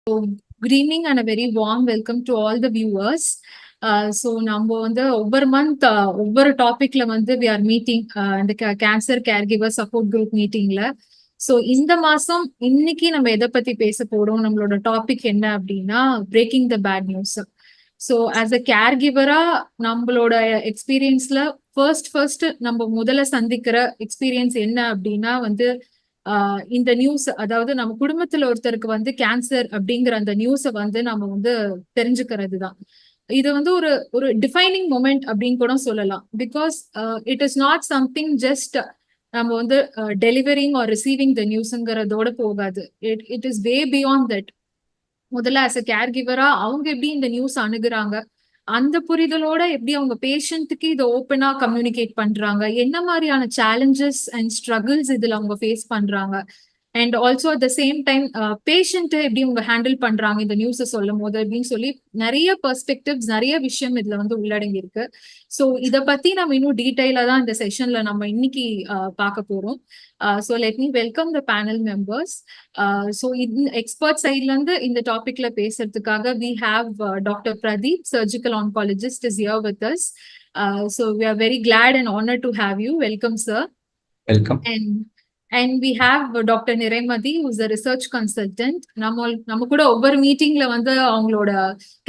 Good evening and a very warm welcome to all the viewers. So நம்ம வந்து ஒவ்வொரு month ஒவ்வொரு டாபிக்ல வந்து we are meeting இந்த கேன்சர் கேர்கிவர் சப்போர்ட் குரூப் மீட்டிங்ல. ஸோ இந்த மாசம் இன்னைக்கு நம்ம எதை பத்தி பேச போறோம், நம்மளோட டாபிக் என்ன அப்படின்னா breaking the bad news. So as a கேர்கிவரா நம்மளோட எக்ஸ்பீரியன்ஸ்ல ஃபர்ஸ்ட் நம்ம முதல்ல சந்திக்கிற எக்ஸ்பீரியன்ஸ் என்ன அப்படின்னா வந்து இந்த நியூஸ், அதாவது நம்ம குடும்பத்துல ஒருத்தருக்கு வந்து கேன்சர் அப்படிங்கிற அந்த நியூஸை வந்து நம்ம வந்து தெரிஞ்சுக்கிறது தான். இது வந்து ஒரு ஒரு டிஃபைனிங் மொமெண்ட் அப்படின்னு கூட சொல்லலாம். Because it is not something just நம்ம வந்து டெலிவரிங் ஆர் ரிசீவிங் த நியூஸ்ங்கிறதோட போகாது. It is way beyond that. முதல்ல ஆஸ் அ கேர் கிவரா அவங்க எப்படி இந்த நியூஸ் அணுகுறாங்க, அந்த புரிதலோட எப்படி அவங்க பேஷண்ட்டுக்கு இதை ஓப்பனா கம்யூனிகேட் பண்றாங்க, என்ன மாதிரியான சேலஞ்சஸ் அண்ட் ஸ்ட்ரகிள்ஸ் இதுல அவங்க ஃபேஸ் பண்றாங்க, and also at the same time பேஷண்ட்டை எப்படி அவங்க ஹேண்டில் பண்றாங்க இந்த நியூஸை சொல்லும் போது அப்படின்னு சொல்லி நிறைய பெர்ஸ்பெக்டிவ்ஸ், நிறைய விஷயம் இதுல வந்து உள்ளடங்கி இருக்கு. ஸோ இதை பத்தி நம்ம இன்னும் டீட்டெயிலா தான் இந்த செஷன்ல நம்ம இன்னைக்கு பார்க்க போறோம். So let me welcome the panel members. So expert சைட்ல இருந்து இந்த டாபிக்ல பேசுறதுக்காக we have doctor Pradeep, surgical oncologist, is here with us. So we are very glad and honoured to have you. Welcome sir. Welcome. And we have Dr. Niremati, who's a research consultant. நம்ம கூட ஒவ்வொரு மீட்டிங்ல வந்து அவங்களோட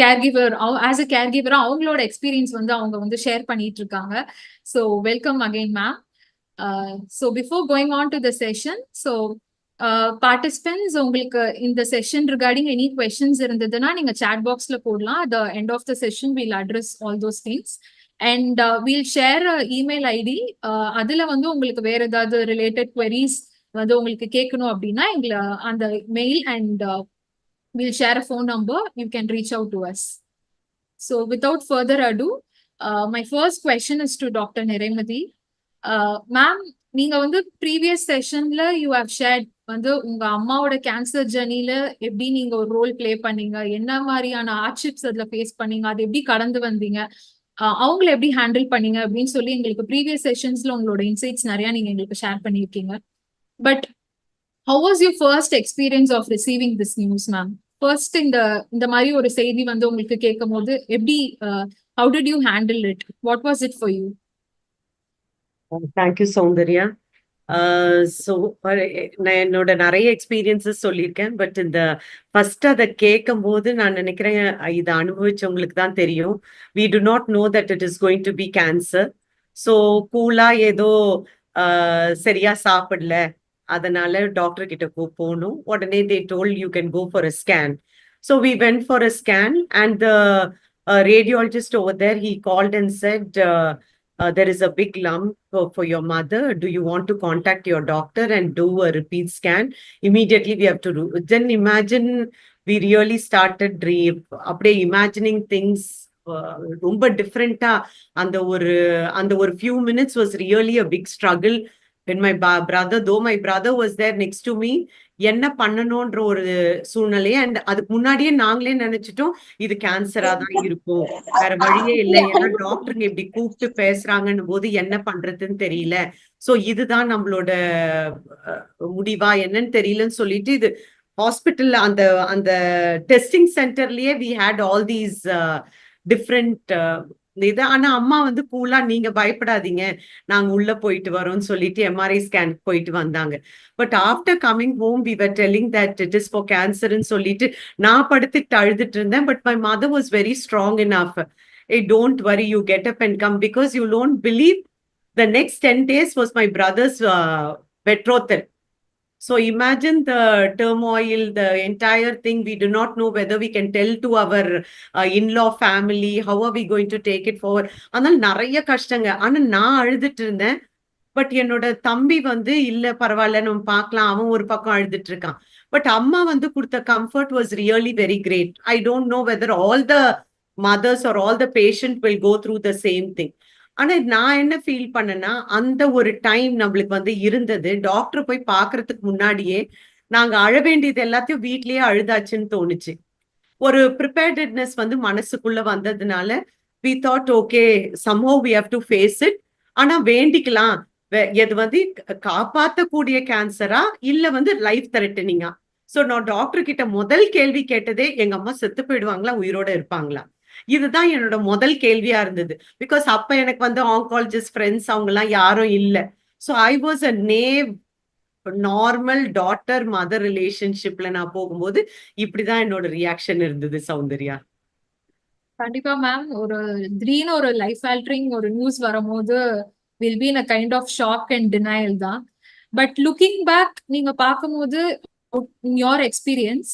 caregiver, as a caregiver அவங்களோட experience வந்து அவங்க வந்து ஷேர் பண்ணிட்டு இருக்காங்க. So welcome again ma'am. So before going on to the session, so participants உங்களுக்கு இந்த செஷன் ரிகார்டிங் எனி கொஸ்டின்ஸ் இருந்ததுன்னா நீங்க சாட் பாக்ஸ்ல போடலாம். At the end of the session will address all those things. And we'll share email ID. அதுல வந்து உங்களுக்கு வேற ஏதாவது ரிலேட்டட் குவெரிஸ் வந்து உங்களுக்கு கேட்கணும் அப்படின்னா எங்களை அந்த mail, and we'll share a phone number, you can reach out to us. So without further ado, my first question is to doctor Niramathi. Ma'am, நீங்க வந்து ப்ரீவியஸ் செஷன்ல யூ ஹேவ் ஷேர்ட் வந்து உங்க அம்மாவோட கேன்சர் ஜர்னில எப்படி நீங்க ஒரு ரோல் பிளே பண்ணீங்க, என்ன மாதிரியான ஹார்ட்ஷிப்ஸ் அதுல ஃபேஸ் பண்ணீங்க, அது எப்படி கடந்து வந்தீங்க, அவங்கள எப்படி ஹேண்டில் பண்ணீங்க அப்படின்னு சொல்லி எங்களுக்கு ப்ரீவியஸ் செஷன்ஸ்ல உங்களோட இன்சைட்ஸ் நிறைய நீங்க எங்களுக்கு ஷேர் பண்ணியிருக்கீங்க. But how was your first experience of receiving this news ma'am? First இந்த மாதிரி ஒரு செய்தி வந்து உங்களுக்கு கேட்கும் போது எப்படி, how did you handle it? What was it for you? Thank you Soundarya. So நான் என்னோட நிறைய எக்ஸ்பீரியன்ஸஸ் சொல்லியிருக்கேன். பட் இந்த ஃபர்ஸ்ட் அதை கேட்கும் போது நான் நினைக்கிறேன் இதை அனுபவிச்சவங்களுக்கு தான் தெரியும். We do not know that it is going to be cancer. So கூலா ஏதோ சரியா சாப்பிடல, அதனால டாக்டர் கிட்ட போகணும். உடனே they told you can go for a scan. So we went for a scan and the radiologist over there, he called and said, there is a big lump for your mother. Do you want to contact your doctor and do a repeat scan? Immediately we have to do. Then imagine, we really started அப்படியே imagining things ரொம்ப டிஃப்ரெண்டா. அந்த ஒரு few minutes was really a big struggle. When my brother, though my brother was there next to me, என்ன பண்ணணும்ன்ற ஒரு சூழ்நிலை. And அதுக்கு முன்னாடியே நாங்களே நினைச்சிட்டோம் இது கேன்சரா தான் இருக்கும், வேற வழியே இல்லை. ஏன்னா டாக்டருங்க இப்படி கூப்பிட்டு பேசுறாங்கன்னு போது என்ன பண்றதுன்னு தெரியல. சோ இதுதான் நம்மளோட முடிவா என்னன்னு தெரியலன்னு சொல்லிட்டு இது ஹாஸ்பிட்டல்ல அந்த டெஸ்டிங் சென்டர்லயே we had all these different இது. ஆனா அம்மா வந்து கூலா நீங்க பயப்படாதீங்க, நாங்க உள்ள போயிட்டு வரோம்னு சொல்லிட்டு எம்ஆர்ஐ ஸ்கேன் போயிட்டு வந்தாங்க. But after coming home we were telling that it is for கேன்சர்ன்னு சொல்லிட்டு நான் படுத்துட்டு அழுதுட்டு இருந்தேன். But my mother was very strong enough. Hey, don't worry, you get up and come, because you don't believe the next 10 days was my brother's betrothal. So imagine the turmoil, the entire thing. We do not know whether we can tell to our in-law family. How are we going to take it forward? ஆனால் நிறைய கஷ்டங்க. ஆனா நான் அழுதுட்டு இருந்தேன். But என்னோட தம்பி வந்து இல்ல பரவாயில்ல நம்ம பார்க்கலாம், அவன் ஒரு பக்கம் அழுதுட்டு இருக்கான். பட் அம்மா வந்து கொடுத்த comfort was really very great. I don't know whether all the mothers or all the patient will go through the same thing. ஆனா நான் என்ன ஃபீல் பண்ணேன்னா, அந்த ஒரு டைம் நம்மளுக்கு வந்து இருந்தது. டாக்டர் போய் பாக்குறதுக்கு முன்னாடியே நாங்க அழ வேண்டியது எல்லாத்தையும் வீட்லயே அழுதாச்சுன்னு தோணுச்சு. ஒரு ப்ரிப்பேர்டட்னஸ் வந்து மனசுக்குள்ள வந்ததுனால we thought, okay, somehow we have to face it. ஆனா வேண்டிக்கலாம், எது வந்து காப்பாத்தக்கூடிய கேன்சரா இல்ல வந்து லைஃப் த்ரெட்டனிங்கா. சோ நான் டாக்டர் கிட்ட முதல் கேள்வி கேட்டதே எங்க அம்மா செத்து போயிடுவாங்களா உயிரோட இருப்பாங்களா, இதுதான் என்னோட முதல் கேள்வியா இருந்தது. பிகாஸ் அப்ப எனக்கு வந்து ஆங்காலஜிஸ்ட் ஃப்ரெண்ட்ஸ் அவங்க எல்லாம் யாரும் இல்ல. So I was a nav normal daughter mother ரிலேஷன்ஷிப்ல நான் போகும்போது இப்படிதான் என்னோட ரியாக்ஷன் இருந்தது சௌந்தர்யா. கண்டிப்பா மேம். ஒரு திடீர்னு ஒரு லைஃப் ஆல்டரிங் ஒரு நியூஸ் வரும்போது will be in a kind of shock and denial தான். பட் லுக்கிங் பேக் நீங்க பார்க்கும்போது in your experience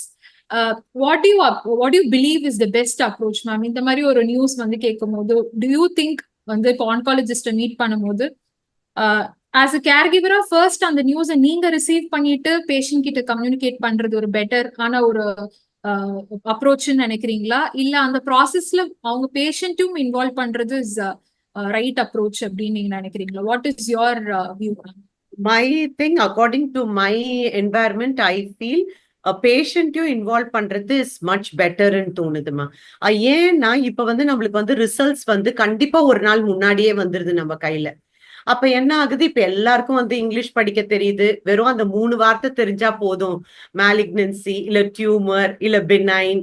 what you believe is the best approach ma'am? இந்த மாதிரி ஒரு நியூஸ் வந்து கேட்கும்போது டு யூ திங்க் வந்து இப்போ ஆன்காலஜிஸ்ட மீட் பண்ணும்போது ஆஸ் அ கேர் கிவரா ஃபர்ஸ்ட் அந்த நியூஸை நீங்க ரிசீவ் பண்ணிட்டு பேஷண்ட் கிட்ட கம்யூனிகேட் பண்றது ஒரு பெட்டர் ஆன ஒரு அப்ரோச்னு நினைக்கிறீங்களா, இல்ல அந்த ப்ராசஸ்ல அவங்க பேஷண்ட்டும் இன்வால்வ் பண்றது இஸ் ரைட் அப்ரோச் அப்படின்னு நீங்க நினைக்கிறீங்களா? What is your view? My thing according to my environment I feel பேஷண்ட்டையும் இன்வால்வ் பண்றது இஸ் மச் பெட்டர்ன்னு தோணுதுமா. ஏன்னா இப்ப வந்து நம்மளுக்கு வந்து ரிசல்ட்ஸ் வந்து கண்டிப்பா ஒரு நாள் முன்னாடியே வந்துருது நம்ம கையில. அப்ப என்ன ஆகுது, இப்ப எல்லாருக்கும் வந்து இங்கிலீஷ் படிக்க தெரியுது. வெறும் அந்த 3 வார்த்தை தெரிஞ்சா போதும். மேலிக்னன்சி, இல்ல டியூமர், இல்ல பினைன்,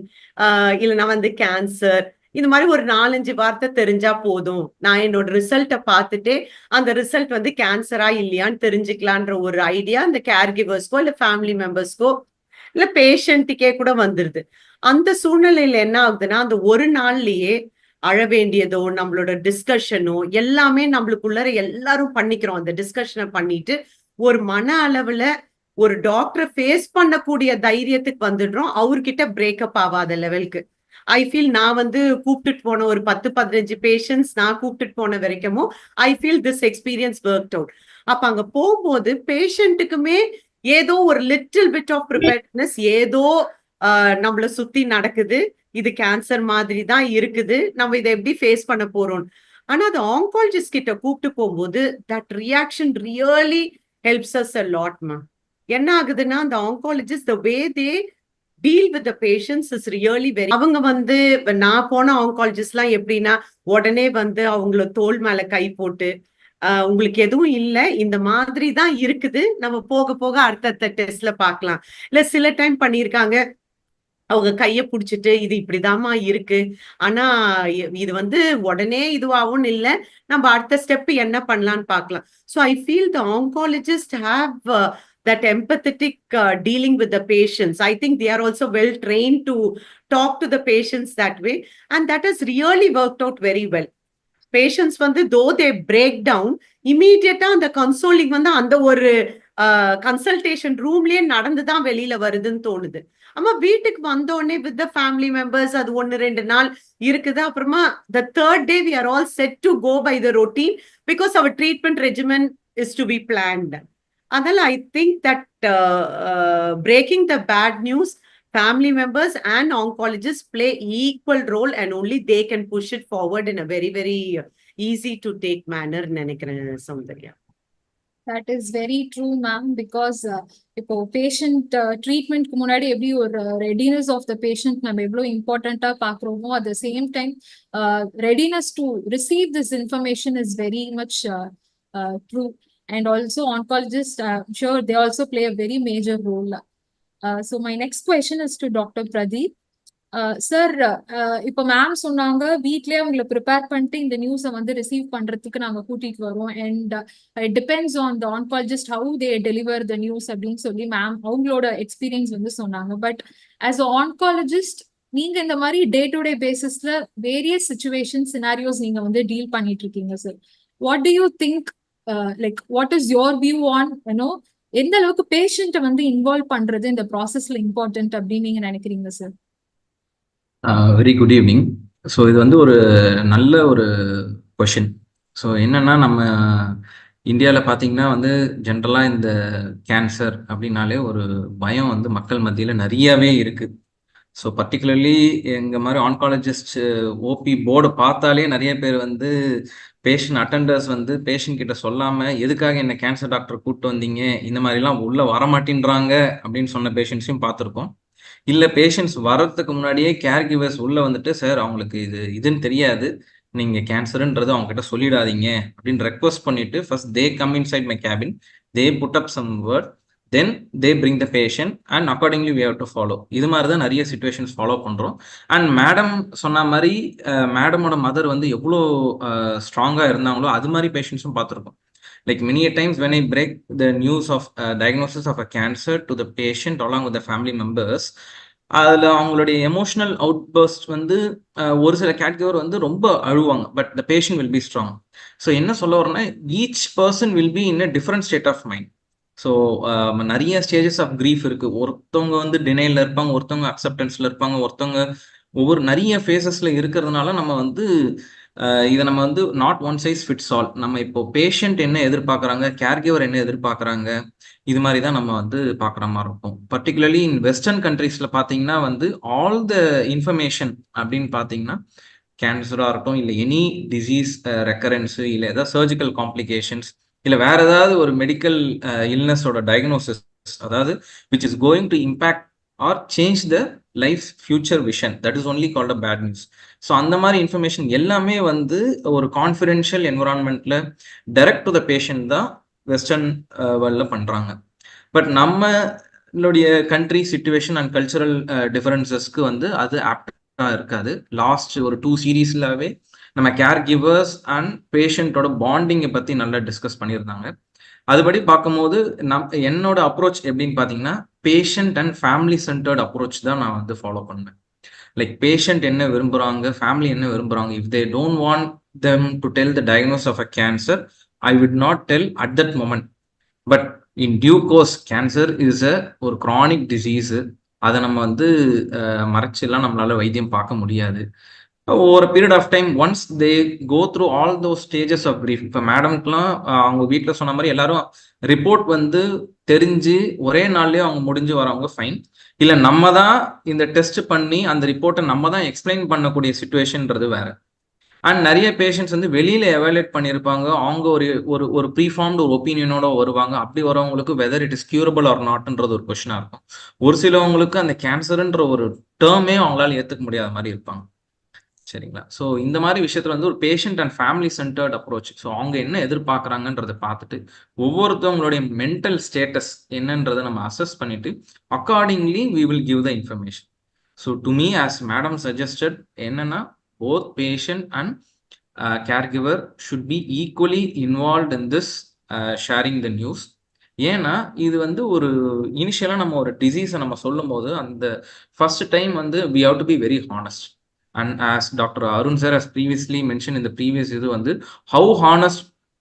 இல்லைன்னா வந்து கேன்சர், இந்த மாதிரி ஒரு 4-5 வார்த்தை தெரிஞ்சா போதும். நான் என்னோட ரிசல்ட்டை பார்த்துட்டே அந்த ரிசல்ட் வந்து கேன்சரா இல்லையான்னு தெரிஞ்சுக்கலான்ற ஒரு ஐடியா இந்த கேர் கிவர்ஸ்க்கோ இல்ல ஃபேமிலி மெம்பர்ஸ்க்கோ இல்ல பேஷண்ட்டுக்கே கூட வந்துருது. அந்த சூழ்நிலையில என்ன ஆகுதுன்னா, அந்த ஒரு நாள்லயே அழ வேண்டியதோ நம்மளோட டிஸ்கஷனோ எல்லாமே நம்மளுக்குள்ள எல்லாரும் பண்ணிக்கிறோம். அந்த டிஸ்கஷனை பண்ணிட்டு ஒரு மன அளவுல ஒரு டாக்டரை ஃபேஸ் பண்ணக்கூடிய தைரியத்துக்கு வந்துடுறோம். அவர்கிட்ட பிரேக்கப் ஆகாத லெவலுக்கு ஐ ஃபீல். நான் வந்து கூப்பிட்டுட்டு போன ஒரு 10-15 பேஷண்ட்ஸ் நான் கூப்பிட்டுட்டு போன வரைக்கும் I feel this experience work out. அப்ப அங்க போகும்போது பேஷண்ட்டுக்குமே ஏதோ ஒரு லிட்டில் பிட் ஆஃப் ப்ரிப்பேர்ட்னஸ், ஏதோ நம்மள சுத்தி நடக்குது, இது கேன்சர் மாதிரி தான் இருக்குது, நம்ம இதை எப்படி ஃபேஸ் பண்ண போறோம். ஆனா அது ஆங்காலஜிஸ்ட் கிட்ட கூப்பிட்டு போகும்போது that reaction really helps us a lot மா. என்ன ஆகுதுன்னா அந்த oncologist the way they deal with the patients is really very. அவங்க வந்து நான் போன ஆங்காலஜிஸ்ட் எல்லாம் எப்படின்னா உடனே வந்து அவங்கள தோல் மேல கை போட்டு உங்களுக்கு எதுவும் இல்ல, இந்த மாதிரி தான் இருக்குது, நம்ம போக போக அடுத்தடுத்த டெஸ்ட்ல பார்க்கலாம். இல்ல சில டைம் பண்ணியிருக்காங்க, அவங்க கைய புடிச்சிட்டு இது இப்படிதாம்மா இருக்கு, ஆனா இது வந்து உடனே இதுவாகவும் இல்ல, நம்ம அடுத்த ஸ்டெப் என்ன பண்ணலாம்னு பார்க்கலாம். So I feel the oncologist have that empathetic dealing with the patients. I think they are also well trained to talk to the patients that way, and that has really worked out very well. Patients வந்து though தே break down இமீடியட்டா அந்த consoling வந்து அந்த ஒரு consultation ரூம்லயே நடந்துதான் வெளியில வருதுன்னு தோணுது. ஆமா வீட்டுக்கு வந்தோடனே வித் த ஃபேமிலி மெம்பர்ஸ் அது 1-2 நாள் இருக்குது. அப்புறமா the third day we are all set to go by the routine because our treatment regimen is to be planned. அதனால I think that breaking the bad news, family members and oncologists play equal role and only they can push it forward in a very very easy to take manner நினைக்கிறேன் Soundarya. That is very true ma'am, because இப்போ patient ட்ரீட்மெண்ட்க்கு முன்னாடி எப்படி ஒரு readiness of the patient நம்ம எவ்வளோ இம்பார்ட்டண்டா பாக்குறோமோ, at the same time readiness to receive this information is very much true. And also oncologists, I'm sure they also play a very major role. So my next question is to Dr. Pradeep. Sir, இப்போ ma'am சொன்னாங்க வீட்லயே அவங்களை prepare பண்ணிட்டு இந்த நியூஸை வந்து receive பண்றதுக்கு நாங்க கூட்டிட்டு வரோம், and it depends on the oncologist how they deliver the news அப்படின்னு சொல்லி மேம் அவங்களோட எக்ஸ்பீரியன்ஸ் வந்து சொன்னாங்க. பட் ஆஸ் அ ஆன்காலஜிஸ்ட் நீங்க இந்த மாதிரி டே டு டே பேசிஸ்ல வேரியஸ் சிச்சுவேஷன் சினாரியோஸ் நீங்க வந்து டீல் பண்ணிட்டு இருக்கீங்க sir. What to you think, like what is your view on எந்த அளவுக்கு பேஷண்ட்டை வந்து இன்வால்வ் பண்றது இந்த ப்ராசஸ்ல இம்பார்ட்டன்ட் அப்படின்னு நீங்க நினைக்கிறீங்க sir? Very good evening. So இது வந்து ஒரு நல்ல ஒரு கொஷின். ஸோ என்னன்னா நம்ம இந்தியாவில் பார்த்தீங்கன்னா வந்து ஜென்ரலாக இந்த கேன்சர் அப்படின்னாலே ஒரு பயம் வந்து மக்கள் மத்தியில் நிறையாவே இருக்குது. ஸோ பர்டிகுலர்லி எங்கள் மாதிரி ஆன்காலஜிஸ்ட் ஓபி போர்டை பார்த்தாலே நிறைய பேர் வந்து பேஷண்ட் அட்டண்டர்ஸ் வந்து பேஷண்ட் கிட்ட சொல்லாமல் எதுக்காக என்ன கேன்சர் டாக்டர் கூப்பிட்டு வந்தீங்க, இந்த மாதிரிலாம் உள்ளே வரமாட்டேன்றாங்க அப்படின்னு சொன்ன பேஷண்ட்ஸையும் பார்த்துருக்கோம். இல்லை பேஷண்ட்ஸ் வர்றதுக்கு முன்னாடியே கேர் கிவர்ஸ் உள்ளே வந்துட்டு சார் அவங்களுக்கு இதுன்னு தெரியாது, நீங்கள் கேன்சருன்றது அவங்க கிட்ட சொல்லிடாதீங்க அப்படின்னு ரெக்வஸ்ட் பண்ணிட்டு first they come inside my cabin, they put up some word, then they bring the patient and accordingly we have to follow. இது மாதிரி தான் நிறைய சுச்சுவேஷன்ஸ் ஃபாலோ பண்ணுறோம். அண்ட் மேடம் சொன்ன மாதிரி மேடமோட மதர் வந்து எவ்வளோ ஸ்ட்ராங்காக இருந்தாங்களோ அது மாதிரி பேஷண்ட்ஸும் பார்த்துருக்கோம். Like many a times when I break the news of diagnosis of a cancer to the patient along with the family members, அதில் அவங்களுடைய எமோஷனல் அவுட்பர்ஸ்ட் வந்து ஒரு சில கேட்டகரி வந்து ரொம்ப அழுவாங்க, but the patient will be strong. So என்ன சொல்ல வரேன்னா, each person will be in a different state of mind. So நிறைய ஸ்டேஜஸ் ஆஃப் கிரீஃப் இருக்கு. ஒருத்தவங்க வந்து டினைல இருப்பாங்க, ஒருத்தவங்க அக்செப்டன்ஸ்ல இருப்பாங்க, ஒருத்தவங்க ஒவ்வொரு நிறைய ஃபேஸஸ்ல இருக்கிறதுனால நம்ம வந்து இதை நம்ம வந்து not one size fits all. நம்ம இப்போ பேஷண்ட் என்ன எதிர்பார்க்குறாங்க, கேர்கிவர் என்ன எதிர்பார்க்குறாங்க, இது மாதிரி தான் நம்ம வந்து பார்க்குற மாதிரி இருக்கும். பர்டிகுலர்லி இன் வெஸ்டர்ன் கண்ட்ரீஸ்ல பார்த்தீங்கன்னா வந்து ஆல் த இன்ஃபர்மேஷன் அப்படின்னு பார்த்தீங்கன்னா, கேன்சராக இருக்கட்டும், இல்லை எனி டிசீஸ் ரெக்கரன்ஸு, இல்லை ஏதாவது சர்ஜிக்கல் காம்ப்ளிகேஷன்ஸ், இல்லை வேற ஏதாவது ஒரு மெடிக்கல் இல்னஸோட டயக்னோசிஸ், அதாவது which is going to impact or change the life future vision, that is only called a bad news. So அந்த மாதிரி இன்ஃபர்மேஷன் எல்லாமே வந்து ஒரு கான்ஃபிடென்ஷியல் என்விரான்மெண்ட்ல டைரக்ட் டு த பேஷண்ட் தான் வெஸ்டர்ன் வேர்ல்டில் பண்ணுறாங்க. பட் நம்மளுடைய கண்ட்ரி சிச்சுவேஷன் அண்ட் கல்ச்சரல் டிஃபரன்சஸ்க்கு வந்து அது ஆப்டாக இருக்காது. லாஸ்ட் ஒரு 2 சீரீஸ்லாவே நம்ம கேர் கிவர்ஸ் அண்ட் பேஷண்ட்டோட பாண்டிங்கை பற்றி நல்லா டிஸ்கஸ் பண்ணியிருந்தாங்க. அதுபடி பார்க்கும்போது என்னோட அப்ரோச் எப்படின்னு பார்த்தீங்கன்னா, patient and family centred approach தான் நான் வந்து ஃபாலோ பண்ணுவேன். லைக் பேஷண்ட் என்ன விரும்புகிறாங்க, ஃபேமிலி என்ன விரும்புகிறாங்க, if they don't want them to tell the diagnose of a cancer, I would not tell at that moment. But in due course cancer is ஒரு chronic disease. அதை நம்ம வந்து மறைச்செல்லாம் நம்மளால வைத்தியம் பார்க்க முடியாது. ஒரு period of time once they go through all those stages of grief. இப்போ மேடம்க்குலாம் அவங்க வீட்டில் சொன்ன மாதிரி எல்லாரும் ரிப்போர்ட் வந்து தெரிஞ்சு ஒரே நாள்லேயே அவங்க முடிஞ்சு வரவங்க ஃபைன். இல்லை நம்ம தான் இந்த டெஸ்ட் பண்ணி அந்த ரிப்போர்ட்டை நம்ம தான் எக்ஸ்பிளைன் பண்ணக்கூடிய சுச்சுவேஷன்ன்றது வேற. அண்ட் நிறைய பேஷண்ட்ஸ் வந்து வெளியில எவாலுவேட் பண்ணியிருப்பாங்க, அவங்க ஒரு ஒரு ஒரு ப்ரீஃபார்ம்டு ஒரு ஒப்பீனியனோட வருவாங்க. அப்படி வரவங்களுக்கு whether it is curable or நாட்ன்றது ஒரு கொஸ்டினாக இருக்கும். ஒரு சிலவங்களுக்கு அந்த கேன்சர்ன்ற ஒரு டேர்மே அவங்களால ஏற்றுக்க முடியாத மாதிரி இருப்பாங்க. சரிங்களா? ஸோ இந்த மாதிரி விஷயத்துல வந்து ஒரு patient and family centred approach. So அவங்க என்ன எதிர்பார்க்குறாங்கன்றதை பார்த்துட்டு ஒவ்வொருத்தவங்களுடைய மென்டல் ஸ்டேட்டஸ் என்னன்றதை நம்ம அசஸ் பண்ணிட்டு accordingly we will give the information. So to me as madam suggested என்னன்னா, both patient and caregiver should be equally involve in this sharing the news. ஏன்னா இது வந்து ஒரு இனிஷியலாக நம்ம ஒரு டிசீஸை நம்ம சொல்லும் போது அந்த ஃபர்ஸ்ட் டைம் வந்து we have to be very honest. And as Dr. Arun sir has previously mentioned in the previous இது வந்து how honest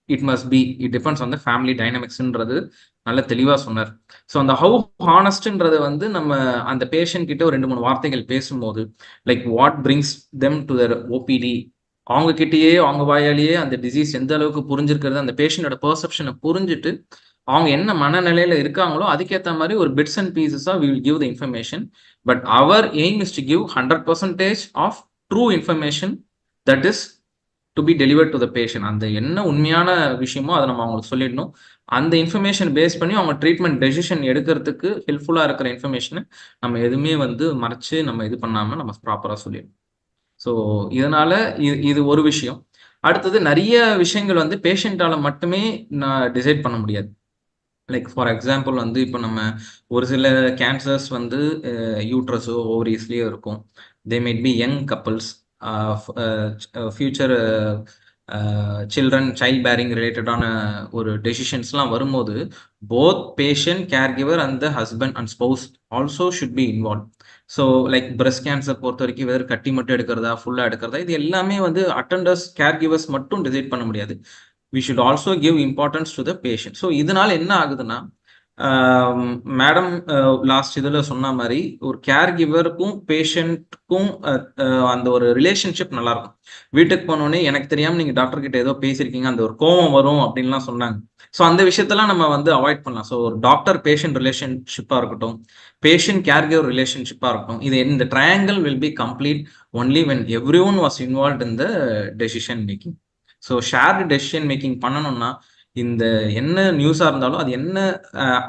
it must be, it depends on the family dynamicsன்றது நல்ல தெளிவாக சொன்னார். ஸோ அந்த how honestன்றது வந்து நம்ம அந்த பேஷண்ட் கிட்ட ஒரு 2-3 வார்த்தைகள் பேசும்போது, like what brings them to their OPD, அவங்க கிட்டேயே அவங்க வாயாலேயே அந்த டிசீஸ் எந்த அளவுக்கு புரிஞ்சிருக்கிறது, அந்த பேஷண்டோட பெர்செப்ஷனை புரிஞ்சுட்டு அவங்க என்ன மனநிலையில இருக்காங்களோ அதுக்கேற்ற மாதிரி ஒரு பிட்ஸ் அண்ட் பீசஸாக we will give the information. But our aim is to give 100% of true information that is to be delivered to the patient. அந்த என்ன உண்மையான விஷயமோ அதை நம்ம அவங்களுக்கு சொல்லிடணும். அந்த இன்ஃபர்மேஷன் பேஸ் பண்ணி அவங்க ட்ரீட்மெண்ட் டெசிஷன் எடுக்கிறதுக்கு ஹெல்ப்ஃபுல்லாக இருக்கிற இன்ஃபர்மேஷனை நம்ம எதுவுமே வந்து மறைச்சு நம்ம இது பண்ணாமல் நம்ம ப்ராப்பராக சொல்லிடணும். ஸோ இதனால இது ஒரு விஷயம். அடுத்தது நிறைய விஷயங்கள் வந்து பேஷண்ட்டால மட்டுமே நான் டிசைட் பண்ண முடியாது. லைக் ஃபார் எக்ஸாம்பிள் வந்து இப்போ நம்ம ஒரு சில கேன்சர்ஸ் வந்து யூட்ரஸோ ஓவரீஸ்லேயோ இருக்கும். They may be young couples, future children child bearing ரிலேட்டடான ஒரு டெசிஷன்ஸ்லாம் வரும்போது both patient caregiver and the husband and spouse also should be involve. So like breast cancer பொறுத்த வரைக்கும் வெறும் கட்டி மட்டும் எடுக்கிறதா ஃபுல்லாக எடுக்கிறதா, இது எல்லாமே வந்து அட்டெண்டர்ஸ் கேர்கிவர்ஸ் மட்டும் டிசைட் பண்ண முடியாது. we should also give importance to the patient. So இதனால என்ன ஆகுதுன்னா, மேடம் லாஸ்ட் இதில் சொன்ன மாதிரி ஒரு கேர் கிவருக்கும் பேஷண்ட்டுக்கும் அந்த ஒரு ரிலேஷன்ஷிப் நல்லா இருக்கும். வீட்டுக்கு போனோடனே எனக்கு தெரியாமல் நீங்கள் டாக்டர் கிட்ட ஏதோ பேசியிருக்கீங்க, அந்த ஒரு கோவம் வரும் அப்படின்லாம் சொன்னாங்க. ஸோ அந்த விஷயத்தெல்லாம் நம்ம வந்து அவாய்ட் பண்ணலாம். ஸோ ஒரு டாக்டர் பேஷண்ட் ரிலேஷன்ஷிப்பாக இருக்கட்டும், பேஷண்ட் கேர் கிவர் ரிலேஷன்ஷிப்பாக இருக்கட்டும், இது இந்த triangle will be complete only when every one was involve in the decision making. So shared decision making பண்ணணும்னா இந்த என்ன நியூஸாக இருந்தாலும் அது என்ன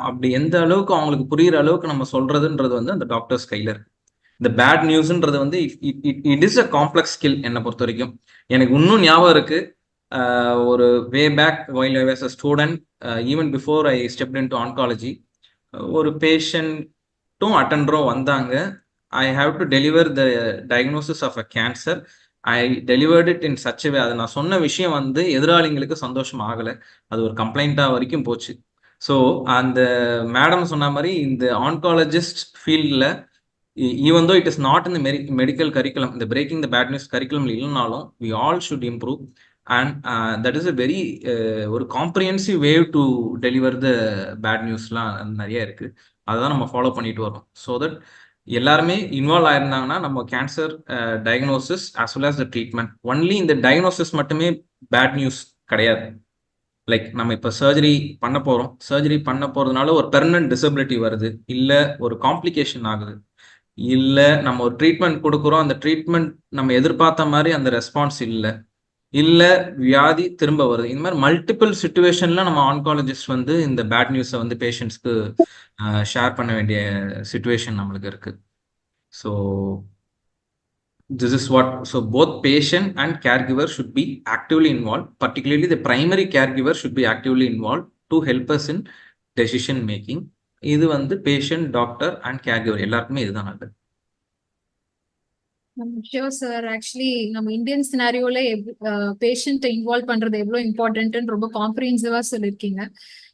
அப்படி எந்த அளவுக்கு அவங்களுக்கு புரிகிற அளவுக்கு நம்ம சொல்றதுன்றது வந்து அந்த டாக்டர்ஸ் கையில் இருக்கு. இந்த பேட் நியூஸ்ன்றது வந்து it is a complex skill. என்னை பொறுத்த வரைக்கும் எனக்கு இன்னும் ஞாபகம் இருக்கு, ஒரு way back while I was a student, even before I stepped in to oncology, ஒரு பேஷண்ட்டும் அட்டண்டரும் வந்தாங்க. I have to deliver the diagnosis of a cancer. I delivered it in such way. அது நான் சொன்ன விஷயம் வந்து எதிராளிங்களுக்கு சந்தோஷம் ஆகலை. அது ஒரு கம்ப்ளைண்ட்டாக வரைக்கும் போச்சு. ஸோ அந்த மேடம் சொன்ன மாதிரி இந்த ஆன்காலஜிஸ்ட் ஃபீல்டில் even though it is not in the medical curriculum, இந்த breaking the bad news curriculum இல்லைனாலும் we all should improve. And that is a very ஒரு comprehensive way to deliver the bad நியூஸ்லாம் நிறைய இருக்கு. அதுதான் நம்ம ஃபாலோ பண்ணிட்டு வரோம். ஸோ தட் எல்லாருமே இன்வால்வ் ஆயிருந்தாங்கன்னா நம்ம cancer diagnosis as well as the treatment. Only இந்த டயக்னோசிஸ் மட்டுமே பேட் நியூஸ் கிடையாது. லைக் நம்ம இப்போ சர்ஜரி பண்ண போகிறோம், சர்ஜரி பண்ண போகிறதுனால ஒரு பெர்மனன்ட் டிசபிலிட்டி வருது, இல்லை ஒரு காம்ப்ளிகேஷன் ஆகுது, இல்லை நம்ம ஒரு ட்ரீட்மெண்ட் கொடுக்குறோம், அந்த ட்ரீட்மெண்ட் நம்ம எதிர்பார்த்த மாதிரி அந்த ரெஸ்பான்ஸ் இல்லை வியாதி திரும்ப வருது. இந்த மாதிரி மல்டிபிள் சுச்சுவேஷன்ல நம்ம ஆன்காலஜிஸ்ட் வந்து இந்த பேட் நியூஸை வந்து பேஷண்ட்ஸ்க்கு ஷேர் பண்ண வேண்டிய சுச்சுவேஷன் நம்மளுக்கு இருக்கு. So this is what, so both patient and caregiver should be actively involved. Particularly the primary caregiver should be actively involved to help us in decision making. இது வந்து பேஷண்ட், டாக்டர் அண்ட் கேர்கிவர் எல்லாருக்குமே இதுதான் நல்லது. Sure sir. Actually நம்ம Indian சினாரியோல பேஷண்ட்டை involve பண்றது எவ்வளவு இம்பார்ட்டன்ட்னு ரொம்ப காம்ப்ரிஹென்சிவா சொல்லியிருக்கீங்க.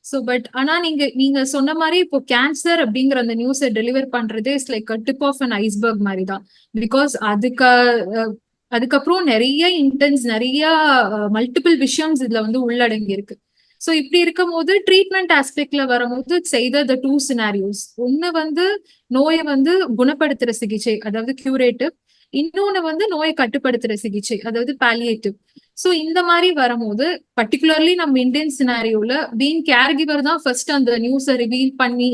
ஸோ பட் ஆனா நீங்க சொன்ன மாதிரி இப்போ கேன்சர் அப்படிங்கிற அந்த நியூஸை டெலிவர் பண்றதே is like tip of an iceberg மாதிரி தான். பிகாஸ் அதுக்கப்புறம் நிறைய இன்டென்ஸ், நிறைய மல்டிபிள் விஷயம்ஸ் இதுல வந்து உள்ளடங்கி இருக்கு. ஸோ இப்படி இருக்கும் போது ட்ரீட்மெண்ட் ஆஸ்பெக்ட்ல வரும்போது செய்த த டூ சினாரியோஸ், ஒன்னு வந்து நோயை வந்து குணப்படுத்துற சிகிச்சை, அதாவது கியூரேட்டிவ், இன்னொன்னு வந்து நோயை கட்டுப்படுத்துற சிகிச்சை, அதாவது பாலியேட்டிவ். சோ இந்த மாதிரி வரும்போது பர்டிகுலர்லி நம்ம இந்தியன் சினாரியோல பீங் கேர்கிவர் தான் ஃபர்ஸ்ட் அந்த நியூஸை ரிவீல் பண்ணி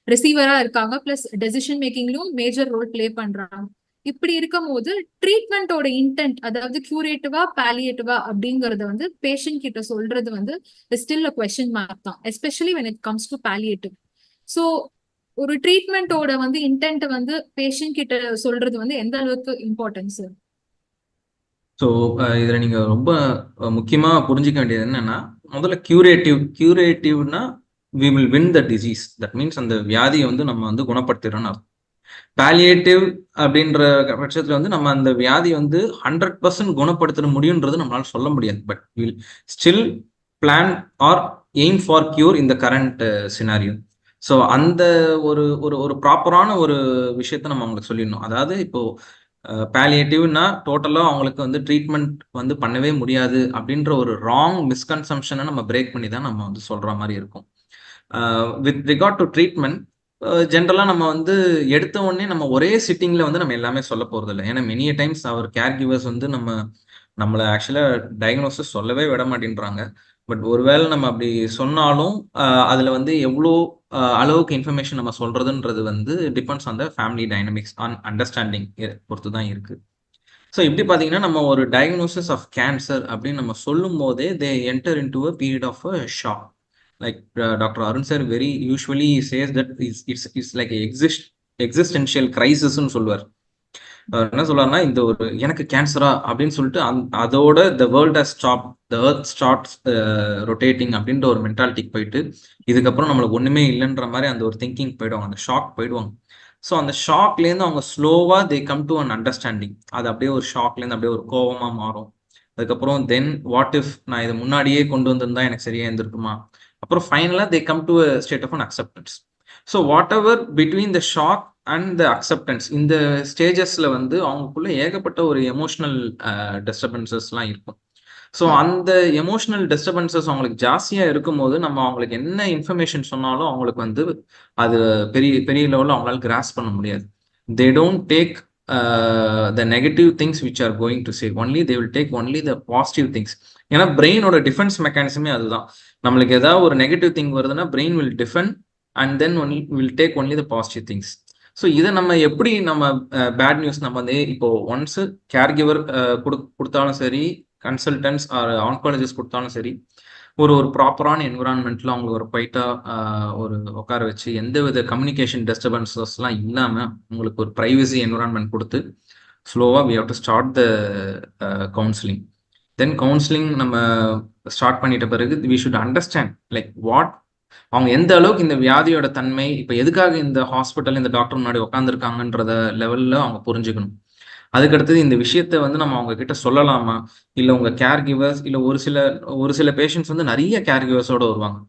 ரிசீவரா இருக்காங்க, பிளஸ் டெசிஷன் மேக்கிங்லயும் மேஜர் ரோல் பிளே பண்றாங்க. இப்படி இருக்கும் போது ட்ரீட்மெண்டோட இன்டென்ட், அதாவது கியூரேட்டிவா பாலியேட்டிவா அப்படிங்கறத வந்து பேஷண்ட் கிட்ட சொல்றது வந்து ஸ்டில் அ கொஸ்டின் மார்க் தான், especially when it comes to palliative. So ஒரு ட்ரீட்மெண்டோட வந்து இன்டென்ட் வந்து பேஷண்ட் கிட்ட சொல்றது வந்து எந்த அளவுக்கு இம்பார்ட்டன்ஸ்? ஸோ இதில் நீங்கள் ரொம்ப முக்கியமாக புரிஞ்சிக்க வேண்டியது என்னன்னா, முதல்ல கியூரேட்டிவ்னா we will win the disease. That means அந்த வியாதியை வந்து நம்ம வந்து குணப்படுத்திடுறோம்னு அர்த்தம். பாலியேட்டிவ் அப்படின்ற பட்சத்தில் வந்து நம்ம அந்த வியாதி வந்து 100% குணப்படுத்த முடியுன்றது நம்மளால சொல்ல முடியாது. But will still plan or aim for cure in the current scenario. So அந்த ஒரு ஒரு ஒரு ப்ராப்பரான ஒரு விஷயத்த நம்ம அவங்களுக்கு சொல்லிடணும். அதாவது இப்போ பாலியேட்டிவ்னா டோட்டலாக அவங்களுக்கு வந்து ட்ரீட்மெண்ட் வந்து பண்ணவே முடியாது அப்படின்ற ஒரு ராங் மிஸ்கன்சம்ஷனை நம்ம பிரேக் பண்ணி தான் நம்ம வந்து சொல்கிற மாதிரி இருக்கும். வித் ரிகார்ட் டு ட்ரீட்மெண்ட், ஜென்ரலாக நம்ம வந்து எடுத்த உடனே நம்ம ஒரே சிட்டிங்கில் வந்து நம்ம எல்லாமே சொல்ல போகிறது இல்லை. ஏன்னா மெனிய டைம்ஸ் அவர் கேர்கிவர்ஸ் வந்து நம்மளை ஆக்சுவலாக டயக்னோசிஸ் சொல்லவே விட மாட்டேன்றாங்க. பட் ஒருவேளை நம்ம அப்படி சொன்னாலும் அதில் வந்து எவ்வளோ அளவுக்கு இன்ஃபர்மேஷன் நம்ம சொல்கிறதுன்றது வந்து depends on the family dynamics on understanding பொறுத்து தான் இருக்குது. ஸோ இப்படி பார்த்தீங்கன்னா நம்ம ஒரு டயக்னோசிஸ் ஆஃப் கேன்சர் அப்படின்னு நம்ம சொல்லும் போதே they enter in to a period of a shock. Like Dr. Arun sir very usually says that it's like a existential crisis ன்னு சொல்லுவார். என்ன சொல்றாருன்னா, இந்த ஒரு எனக்கு கேன்சரா அப்படின்னு சொல்லிட்டு அதோட the world has stopped, the earth starts rotating அப்படின்ற ஒரு மென்டாலிட்டிக்கு போயிட்டு இதுக்கப்புறம் நம்மளுக்கு ஒண்ணுமே இல்லைன்ற மாதிரி அந்த ஒரு திங்கிங் போயிடுவாங்க, அந்த ஷாக் போயிடுவாங்க. ஸோ அந்த ஷாக்லேருந்து அவங்க ஸ்லோவா தே கம் டு அன் அண்டர்ஸ்டாண்டிங். அது அப்படியே ஒரு ஷாக்லேருந்து அப்படியே ஒரு கோவமா மாறும். அதுக்கப்புறம் தென் வாட் இஃப் நான் இதை முன்னாடியே கொண்டு வந்திருந்தா எனக்கு சரியா இருந்திருக்குமா. அப்புறம் ஃபைனலாக they come to a state of an acceptance. So whatever between the shock and the acceptance, இந்த ஸ்டேஜஸ்ல வந்து அவங்களுக்குள்ள ஏகப்பட்ட ஒரு எமோஷனல் டிஸ்டர்பன்சஸ்லாம் இருக்கும். ஸோ அந்த எமோஷனல் டிஸ்டர்பன்சஸ் அவங்களுக்கு ஜாஸ்தியாக இருக்கும்போது நம்ம அவங்களுக்கு என்ன இன்ஃபர்மேஷன் சொன்னாலும் அவங்களுக்கு வந்து அது பெரிய பெரிய லெவலில் அவங்களால கிராஸ் பண்ண முடியாது. They don't take the negative things which are going to say, only they will take only the positive things. ஏன்னா பிரெயினோட டிஃபென்ஸ் மெக்கானிசமே அதுதான். நம்மளுக்கு ஏதாவது ஒரு நெகட்டிவ் திங் வருதுன்னா brain will defend and then will take only the positive things. So இதை நம்ம எப்படி நம்ம பேட் நியூஸ் நம்ம வந்து இப்போ ஒன்ஸ் கேர்கிவர் கொடுத்தாலும் சரி, கன்சல்டன்ஸ் ஆர் ஆன்காலஜிஸ்ட் கொடுத்தாலும் சரி, ஒரு ப்ராப்பரான என்விரான்மெண்ட்ல அவங்களுக்கு ஒரு குவைட்டா ஒரு உட்கார வச்சு எந்த வித கம்யூனிகேஷன் டிஸ்டர்பன்சஸ்லாம் இல்லாம உங்களுக்கு ஒரு பிரைவசி என்விரான்மெண்ட் கொடுத்து ஸ்லோவா we have to start the counseling. Then counselling நம்ம ஸ்டார்ட் பண்ணிட்ட பிறகு we should understand like what அவங்க எந்த அளவுக்கு இந்த வியாதியோட தன்மை, இப்போ எதுக்காக இந்த ஹாஸ்பிட்டல் இந்த டாக்டர் முன்னாடி உட்காந்துருக்காங்கன்றத லெவலில் அவங்க புரிஞ்சுக்கணும். அதுக்கடுத்தது இந்த விஷயத்த வந்து நம்ம அவங்க கிட்ட சொல்லலாமா, இல்லை உங்கள் கேர் கிவர்ஸ், இல்லை ஒரு சில பேஷண்ட்ஸ் வந்து நிறைய கேர் கிவர்ஸோட வருவாங்க.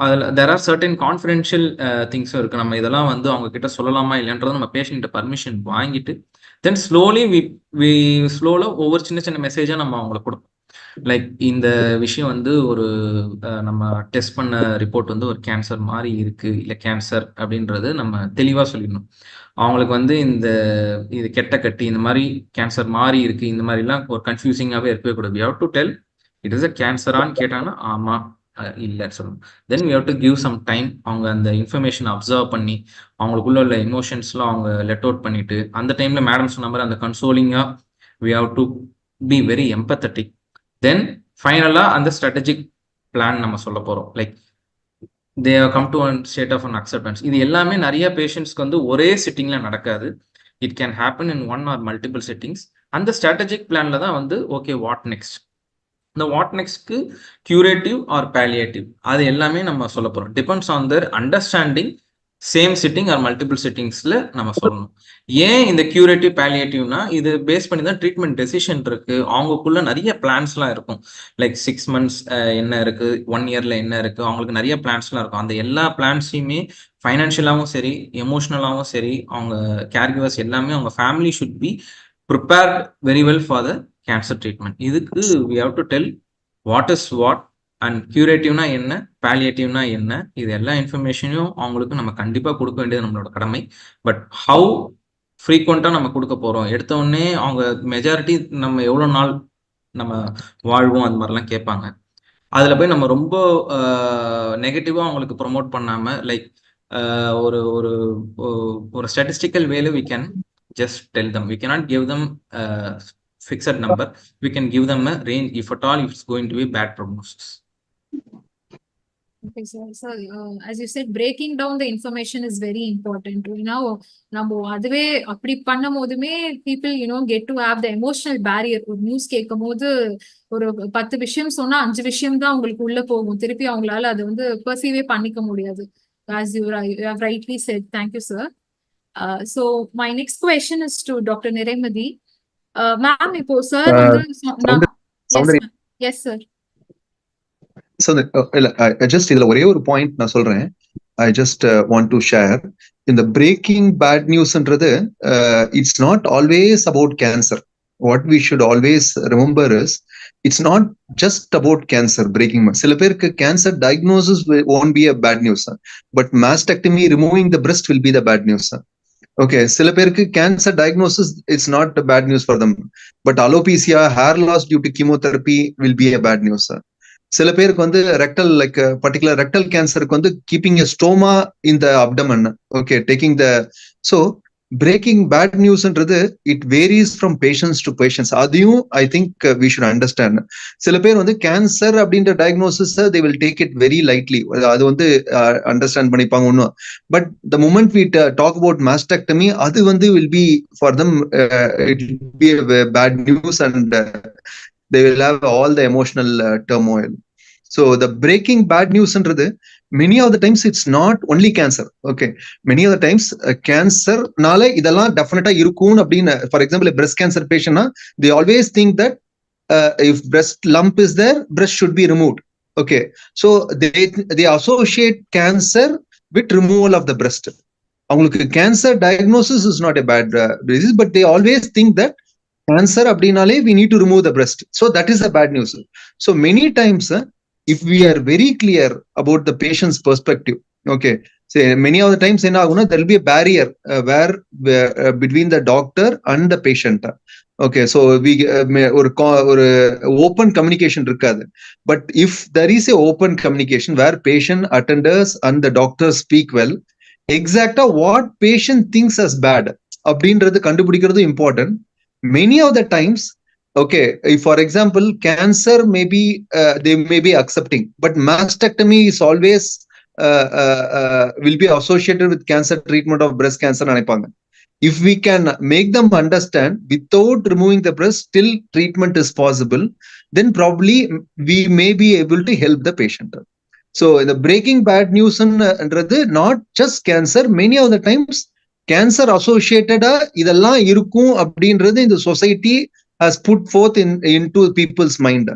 அதில் தெர் ஆர் சர்டன் கான்ஃபிடென்ஷியல் திங்ஸும் இருக்குது. நம்ம இதெல்லாம் வந்து அவங்க கிட்ட சொல்லலாமா இல்லைன்றதை நம்ம பேஷண்ட்டை பர்மிஷன் வாங்கிட்டு தென் ஸ்லோலி ஸ்லோவில் ஒவ்வொரு சின்ன சின்ன மெசேஜாக நம்ம அவங்களுக்கு கொடுப்போம். லைக் இந்த விஷயம் வந்து ஒரு நம்ம டெஸ்ட் பண்ண ரிப்போர்ட் வந்து ஒரு கேன்சர் மாதிரி இருக்கு, இல்லை கேன்சர் அப்படின்றது நம்ம தெளிவாக சொல்லிடணும். அவங்களுக்கு வந்து இது கெட்ட கட்டி இந்த மாதிரி கேன்சர் மாதிரி இருக்கு, இந்த மாதிரிலாம் ஒரு கன்ஃபியூசிங்காகவே இருக்கவே கூடாது. We have to tell it is a கேன்சரான்னு கேட்டாங்கன்னா ஆமாம் இல்லைன்னு சொல்லணும். Then we have to give some time. அவங்க அந்த இன்ஃபர்மேஷன் அப்சர்வ் பண்ணி அவங்களுக்குள்ள உள்ள எமோஷன்ஸ்லாம் அவங்க லெட் அவுட் பண்ணிட்டு அந்த டைம்ல மேடம் சொன்ன மாதிரி அந்த கன்சோலிங்காக we have to be very empathetic. Then ஃபைனலாக அந்த ஸ்ட்ராட்டஜிக் பிளான் நம்ம சொல்ல போகிறோம். Like they come to one state of an acceptance. இது எல்லாமே நிறைய பேஷண்ட்ஸ்க்கு வந்து ஒரே சிட்டிங்கில் நடக்காது. It can happen in one or multiple settings. அந்த ஸ்ட்ராட்டஜிக் பிளானில் தான் வந்து ஓகே வாட் நெக்ஸ்ட், இந்த வாட் நெக்ஸ்ட்க்கு கியூரேட்டிவ் ஆர் பேலியேட்டிவ் அது எல்லாமே நம்ம சொல்ல போகிறோம். Depends on their understanding same sitting are multiple செட்டிங்ஸில் நம்ம சொல்லணும். ஏன் இந்த கியூரேட்டிவ் பேலியேட்டிவ்னா இது பேஸ் பண்ணி தான் ட்ரீட்மெண்ட் டெசிஷன் இருக்குது. அவங்களுக்குள்ள நிறைய பிளான்ஸ்லாம் இருக்கும். லைக் 6 months என்ன இருக்குது, 1 year என்ன இருக்குது, அவங்களுக்கு நிறைய பிளான்ஸ்லாம் இருக்கும். அந்த எல்லா பிளான்ஸையுமே ஃபைனான்ஷியலாகவும் சரி எமோஷ்னலாகவும் சரி அவங்க கேர்கிவர்ஸ் எல்லாமே அவங்க family should be prepared very well for the cancer treatment. இதுக்கு we have to tell what is what and கியூரேட்டிவ்னா என்ன, பேலியேட்டிவ்னா என்ன, இது எல்லா இன்ஃபர்மேஷனையும் அவங்களுக்கு நம்ம கண்டிப்பாக கொடுக்க வேண்டியது நம்மளோட கடமை. பட் ஹவு ஃப்ரீக்வெண்ட்டாக நம்ம கொடுக்க போகிறோம், எடுத்தோடனே அவங்க மெஜாரிட்டி நம்ம எவ்வளோ நாள் நம்ம வாழ்வோம் அது மாதிரிலாம் கேட்பாங்க. அதில் போய் நம்ம ரொம்ப நெகட்டிவாக அவங்களுக்கு ப்ரொமோட் பண்ணாமல் லைக் ஒரு ஒரு ஒரு ஸ்டாட்டிஸ்டிக்கல் வேல we can just tell them. We cannot give them a fixed number. We can give them a range if at all it's going to be bad prognosis. Okay, so as you said, breaking down the information is very important. நம்ம அதுவே அப்படி பண்ணும் போதுமே people get to have the emotional barrier. ஒரு news கேட்கும் போது ஒரு 10 விஷயம் சொன்னா 5 விஷயம் தான் உங்களுக்கு உள்ள போகும். திருப்பி அவங்களால அதை வந்து பர்சீவே பண்ணிக்க முடியாது. As you have rightly said. Thank you, sir. So my next question is to Dr. Niremadi. Ma'am, இப்போ sir வந்து yes sir. So I just இதுல ஒரே ஒரு பாயிண்ட் நான் சொல்றேன். I just want to share in the breaking bad newsன்றது it's not always about cancer. What we should always remember is it's not just about cancer breaking. சில பேருக்கு cancer diagnosis won't be a bad news, but mastectomy, removing the breast will be the bad news. Okay, சில பேருக்கு cancer diagnosis it's not a bad news for them, but alopecia, hair loss due to chemotherapy will be a bad news. சில பேருக்கு வந்து rectal like particular rectal கேன்சருக்கு வந்து keeping a stoma in the abdomen. Okay, taking the so breaking bad நியூஸ்ன்றது it varies from patients to patients. அதையும் I think we should understand. சில பேர் வந்து கேன்சர் அப்படின்ற diagnosis they will take it very lightly. அது வந்து understand பண்ணிப்பாங்க ஒன்றும். But the moment we talk about mastectomy அது வந்து will be for them it will be bad news and they will have all the emotional turmoil. So the breaking bad news என்றது many of the times it's not only cancer. Okay, many of the times cancer நால இதெல்லாம் டெஃபினட்டா இருக்கும் அப்படின்னு. For example, a breast cancer patient they always think that if breast lump is there, breast should be removed. Okay, so they associate cancer with removal of the breast. அவங்களுக்கு cancer diagnosis is not a bad disease, but they always think that cancer abdinale we need to remove the breast. So that is the bad news. So many times if we are very clear about the patient's perspective, okay, so many of the times there will be a barrier where between the doctor and the patient. Okay, so we or open communication irukadu. But if there is a open communication where patient, attenders and the doctor speak well, exactly what patient thinks as bad abindradhu kandupidikkiradhu important. Many of the times, okay, if for example cancer maybe they may be accepting, but mastectomy is always will be associated with cancer treatment of breast cancer நினைப்பாங்க. If we can make them understand without removing the breast still treatment is possible, then probably we may be able to help the patient. So இந்த breaking bad நியூஸ்ன்றது not just cancer, many of the times cancer அசோசியேட்டடா இதெல்லாம் இருக்கும் அப்படின்றது இந்த society has put forth in to people's mind.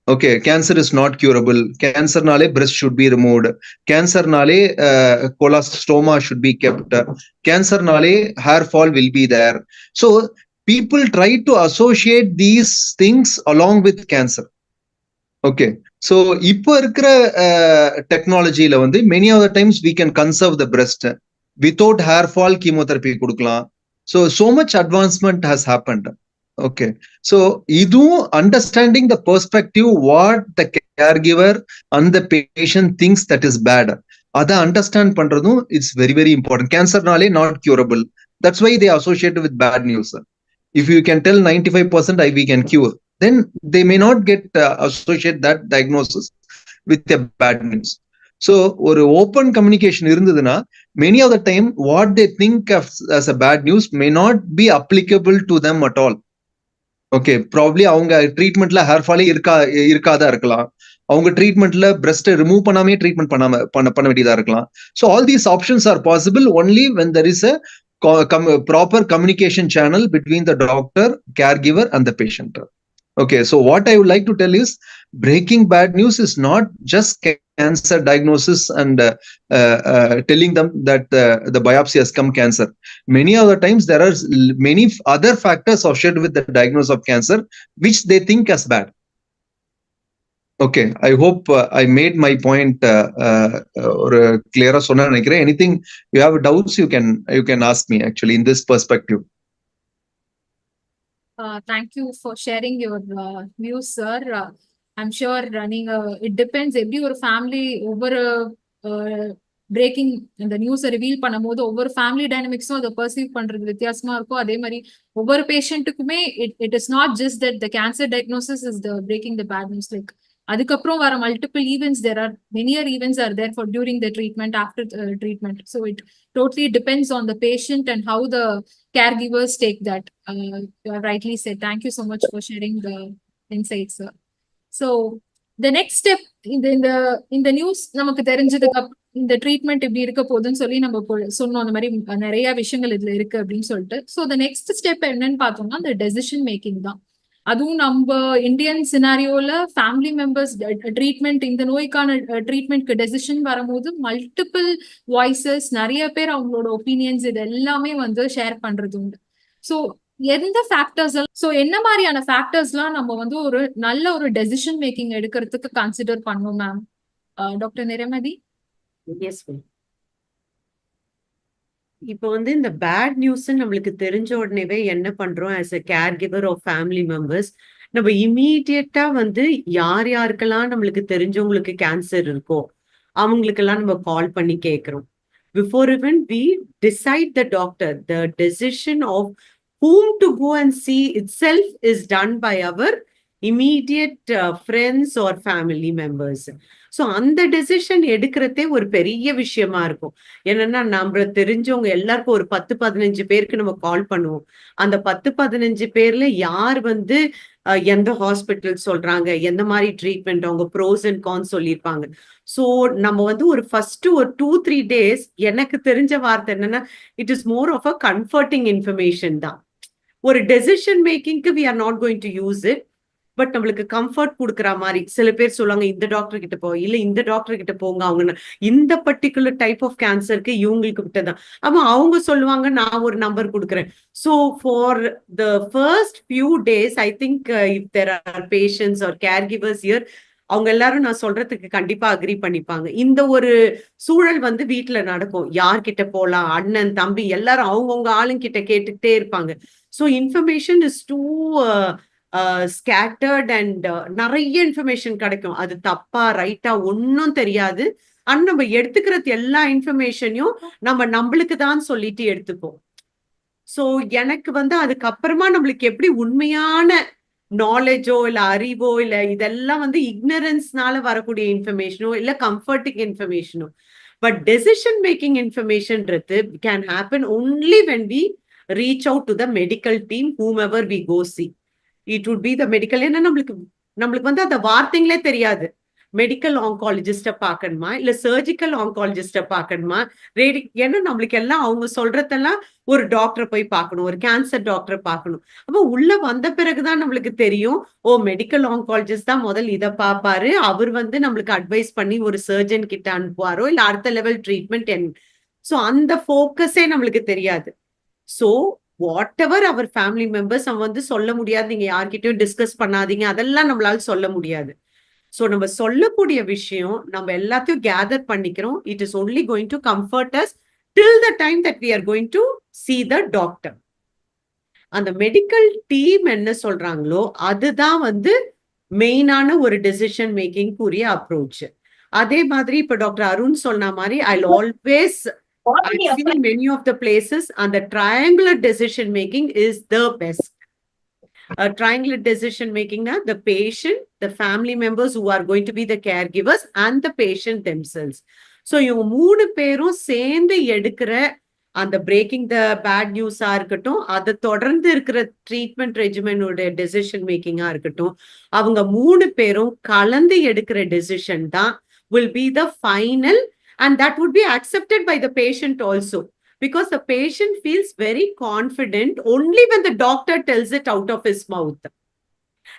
Okay, cancer is not curable, கேன்சர்னாலே breast should be removed, கேன்சர்னாலே colostomy should be kept, கேன்சர்னாலே hair fall will be there. So people try to associate these things along with cancer. Okay, so இப்போ இருக்கிற டெக்னாலஜில வந்து many of the times we can conserve the breast without hair fall chemotherapy கொடுக்கலாம். So much advancement has happened. Okay, so இதுவும் understanding the perspective what the caregiver and the patient thinks that is bad, அதை understand பண்றதும் it's very very important. கேன்சர்னாலே not curable, that's why they associate with bad news. If you can tell 95% we can cure, then they may not get associate that diagnosis with a bad news. So ஒரு open communication இருந்ததுன்னா many of the time what they think of as a bad news may not be applicable to them at all. Okay, probably அவங்க ட்ரீட்மெண்ட்ல hair ஃபாலே இருக்காதா இருக்கலாம், அவங்க ட்ரீட்மெண்ட்ல breast remove பண்ணாமே treatment பண்ண வேண்டியதா இருக்கலாம். So all these options are possible only when there is a proper communication channel between the doctor, caregiver and the patient. Okay, so what I would like to tell is breaking bad news is not just cancer diagnosis and telling them that the biopsy has come cancer. Many of the times there are many other factors associated with the diagnosis of cancer which they think as bad. Okay, I hope I made my point or clearer sonna நினைக்கிறேன். Anything you have doubts you can ask me actually in this perspective. Thank you for sharing your views, sir. I'm sure it depends எப்படி ஒரு family ஒவ்வொரு braking இந்த நியூஸை reveal பண்ணும்போது ஒவ்வொரு family டைனமிக்ஸும் அதை perceive பண்றது வித்தியாசமா இருக்கும். அதே மாதிரி ஒவ்வொரு பேஷண்ட்டுக்குமே it is not just that the cancer diagnosis is the breaking the bad news. Like அதுக்கப்புறம் வர multiple events there are many events are there for during the treatment, after treatment. So it totally depends on the patient and how the caregivers take that. You have rightly said. Thank you so much for sharing the insights, sir. So the next step in the news நமக்கு தெரிஞ்சதுக்கு இந்த treatment இப்படி இருக்க போகுதுன்னு சொல்லி நம்ம சொன்னோம். அந்த மாதிரி நிறைய விஷயங்கள் இதுல இருக்கு அப்படின்னு சொல்லிட்டு. ஸோ த நெக்ஸ்ட் ஸ்டெப் என்னன்னு பார்த்தோம்னா அந்த டெசிஷன் மேக்கிங் தான். அதுவும் நம்ம இந்தியன் சினாரியோல ஃபேமிலி மெம்பர்ஸ் ட்ரீட்மெண்ட் இந்த நோய்க்கான ட்ரீட்மெண்ட்க்கு டெசிஷன் வரும்போது மல்டிபிள் வாய்ஸஸ், நிறைய பேர் அவங்களோட ஒப்பீனியன்ஸ் இது எல்லாமே வந்து ஷேர் பண்றது உண்டு. ஸோ எந்த ஃபேக்டர்ஸ் என்ன மாதிரியான ஃபேக்டர்ஸ்லாம் நம்ம வந்து ஒரு நல்ல ஒரு டெசிஷன் மேக்கிங் எடுக்கிறதுக்கு கன்சிடர் பண்ணோம் ma'am? Doctor Niramathi. Yes ma'am. இப்போ வந்து இந்த பேட் நியூஸ் நம்மளுக்கு தெரிஞ்ச உடனேவே என்ன பண்றோம் as a caregiver of family members, நம்ம இமீடியட்டா வந்து யாருக்கெல்லாம் நம்மளுக்கு தெரிஞ்சவங்களுக்கு கேன்சர் இருக்கோ அவங்களுக்கெல்லாம் நம்ம கால் பண்ணி கேட்கிறோம். Before even we decide the doctor, the decision of whom to go and see itself is done by our immediate friends or family members. So அந்த டெசிஷன் எடுக்கிறதே ஒரு பெரிய விஷயமா இருக்கும். என்னன்னா நம்ம தெரிஞ்சவங்க எல்லாருக்கும் ஒரு 10-15 பேருக்கு நம்ம கால் பண்ணுவோம். அந்த 10-15 பேர்ல யார் வந்து எந்த ஹாஸ்பிட்டல் சொல்றாங்க, எந்த மாதிரி ட்ரீட்மெண்ட், அவங்க ப்ரோஸ் அண்ட் கான்ஸ் சொல்லியிருப்பாங்க. ஸோ நம்ம வந்து ஒரு ஃபர்ஸ்ட் ஒரு 2-3 days எனக்கு தெரிஞ்ச வார்த்தை என்னன்னா it is more of a comforting information தான். ஒரு டெசிஷன் மேக்கிங்க்கு we are not going to use it, but நம்மளுக்கு கம்ஃபர்ட் கொடுக்குற மாதிரி சில பேர் சொல்லுவாங்க இந்த டாக்டர் கிட்ட போ, இல்ல இந்த டாக்டர் கிட்ட போங்க, அவங்க இந்த பர்டிகுலர் டைப் ஆஃப் கேன்சருக்கு இவங்களுக்கு கிட்டதான். அப்போ அவங்க சொல்லுவாங்க நான் ஒரு நம்பர் கொடுக்குறேன். So for the first few days I think if there are patients or caregivers here, அவங்க எல்லாரும் நான் சொல்றதுக்கு கண்டிப்பா அக்ரி பண்ணிப்பாங்க. இந்த ஒரு சூழல் வந்து வீட்டுல நடக்கும். யார்கிட்ட போலாம், அண்ணன் தம்பி எல்லாரும் அவங்கவுங்க ஆளுங்கிட்ட கேட்டுக்கிட்டே இருப்பாங்க. So information is too scattered and நிறைய இன்ஃபர்மேஷன் கிடைக்கும். அது தப்பா ரைட்டா ஒன்னும் தெரியாது. ஆனா நம்ம எடுத்துக்கிறது எல்லா இன்ஃபர்மேஷனையும் நம்மளுக்கு தான் சொல்லிட்டு எடுத்துப்போம். ஸோ எனக்கு வந்து அதுக்கப்புறமா நம்மளுக்கு எப்படி உண்மையான நாலேஜோ இல்ல அறிவோ இல்ல இதெல்லாம் வந்து இக்னரன்ஸ்னால வரக்கூடிய இன்ஃபர்மேஷனோ இல்ல கம்ஃபர்டிங் இன்ஃபர்மேஷனோ, பட் டெசிஷன் மேக்கிங் இன்ஃபர்மேஷன்றது can happen only when we reach out to the medical team whomever we go see. It would be the medical. ஏன்னா நம்மளுக்கு வந்து அந்த வார்த்தைங்களே தெரியாது. மெடிக்கல் ஆங்காலஜிஸ்ட பார்க்கணுமா இல்ல சர்ஜிக்கல் ஆங்காலஜிஸ்ட பார்க்கணுமா, ஏன்னா நம்மளுக்கு எல்லாம் அவங்க சொல்றதெல்லாம் ஒரு டாக்டரை போய் பார்க்கணும், ஒரு கேன்சர் டாக்டரை பார்க்கணும். அப்போ உள்ள வந்த பிறகுதான் நம்மளுக்கு தெரியும், ஓ மெடிக்கல் ஆங்காலஜிஸ்ட் தான் முதல் இதை பார்ப்பாரு, அவர் நம்மளுக்கு அட்வைஸ் பண்ணி ஒரு சர்ஜன் கிட்ட அனுப்புவாரோ இல்ல அடுத்த லெவல் ட்ரீட்மெண்ட் ஸோ அந்த ஃபோக்கஸே நம்மளுக்கு தெரியாது. So whatever our family members அவன் சொல்ல முடியாது, நீங்க யார்கிட்டயும் டிஸ்கஸ் பண்ணாதீங்க, அதெல்லாம் நம்மளால சொல்ல முடியாது. ஸோ நம்ம சொல்லக்கூடிய விஷயம் நம்ம எல்லாத்தையும் கேதர் பண்ணிக்கிறோம். It is only going to comfort us till the time that we are going to see the doctor. அந்த மெடிக்கல் டீம் என்ன சொல்றாங்களோ அதுதான் மெயினான ஒரு டெசிஷன் மேக்கிங் கூறிய அப்ரோச். அதே மாதிரி இப்ப டாக்டர் அருண் சொன்ன மாதிரி I'll always I've seen many of the places and the triangular decision making is the best. Triangular decision making na the patient, the family members who are going to be the caregivers and the patient themselves. So இவங்க 3 பேரும் சேர்ந்து எடுக்கிற அந்த braking the bad நியூஸா இருக்கட்டும், அதை தொடர்ந்து இருக்கிற treatment ரெஜிமெனோட decision மேக்கிங்கா இருக்கட்டும், அவங்க 3 பேரும் கலந்து எடுக்கிற டெசிஷன் தான் will be the final, and that would be accepted by the patient also, because the patient feels very confident only when the doctor tells it out of his mouth.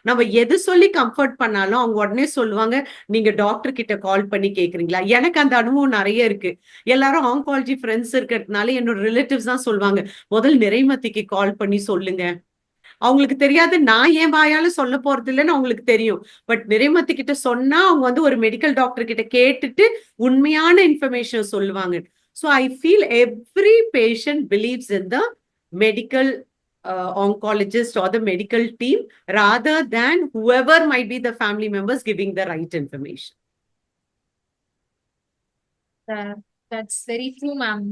நம்ம எது சொல்லி comfort பண்ணாலும் அவங்க உடனே சொல்லுவாங்க, நீங்க doctor கிட்ட கால் பண்ணி கேக்குறீங்களா. எனக்கு அந்த அனுபவம் நிறைய இருக்கு. எல்லாரும் ஆங்காலஜி ஃப்ரெண்ட்ஸ் இருக்கிறதுனால என்னோட ரிலேட்டிவ்ஸ் தான் சொல்லுவாங்க, முதல் நிறைமதிக்கு கால் பண்ணி சொல்லுங்க. அவங்களுக்கு தெரியாது, நான் என் வாயால சொல்ல போறது இல்லைன்னு அவங்களுக்கு தெரியும். பட் நிறைமதி கிட்ட சொன்னா அவங்க ஒரு மெடிக்கல் டாக்டர் கிட்ட கேட்டுட்டு உண்மையான இன்ஃபர்மேஷன் சொல்லுவாங்க. So I feel every patient believes in the medical oncologist or the medical team rather than whoever might be the family members giving the right information. That's very true, ma'am.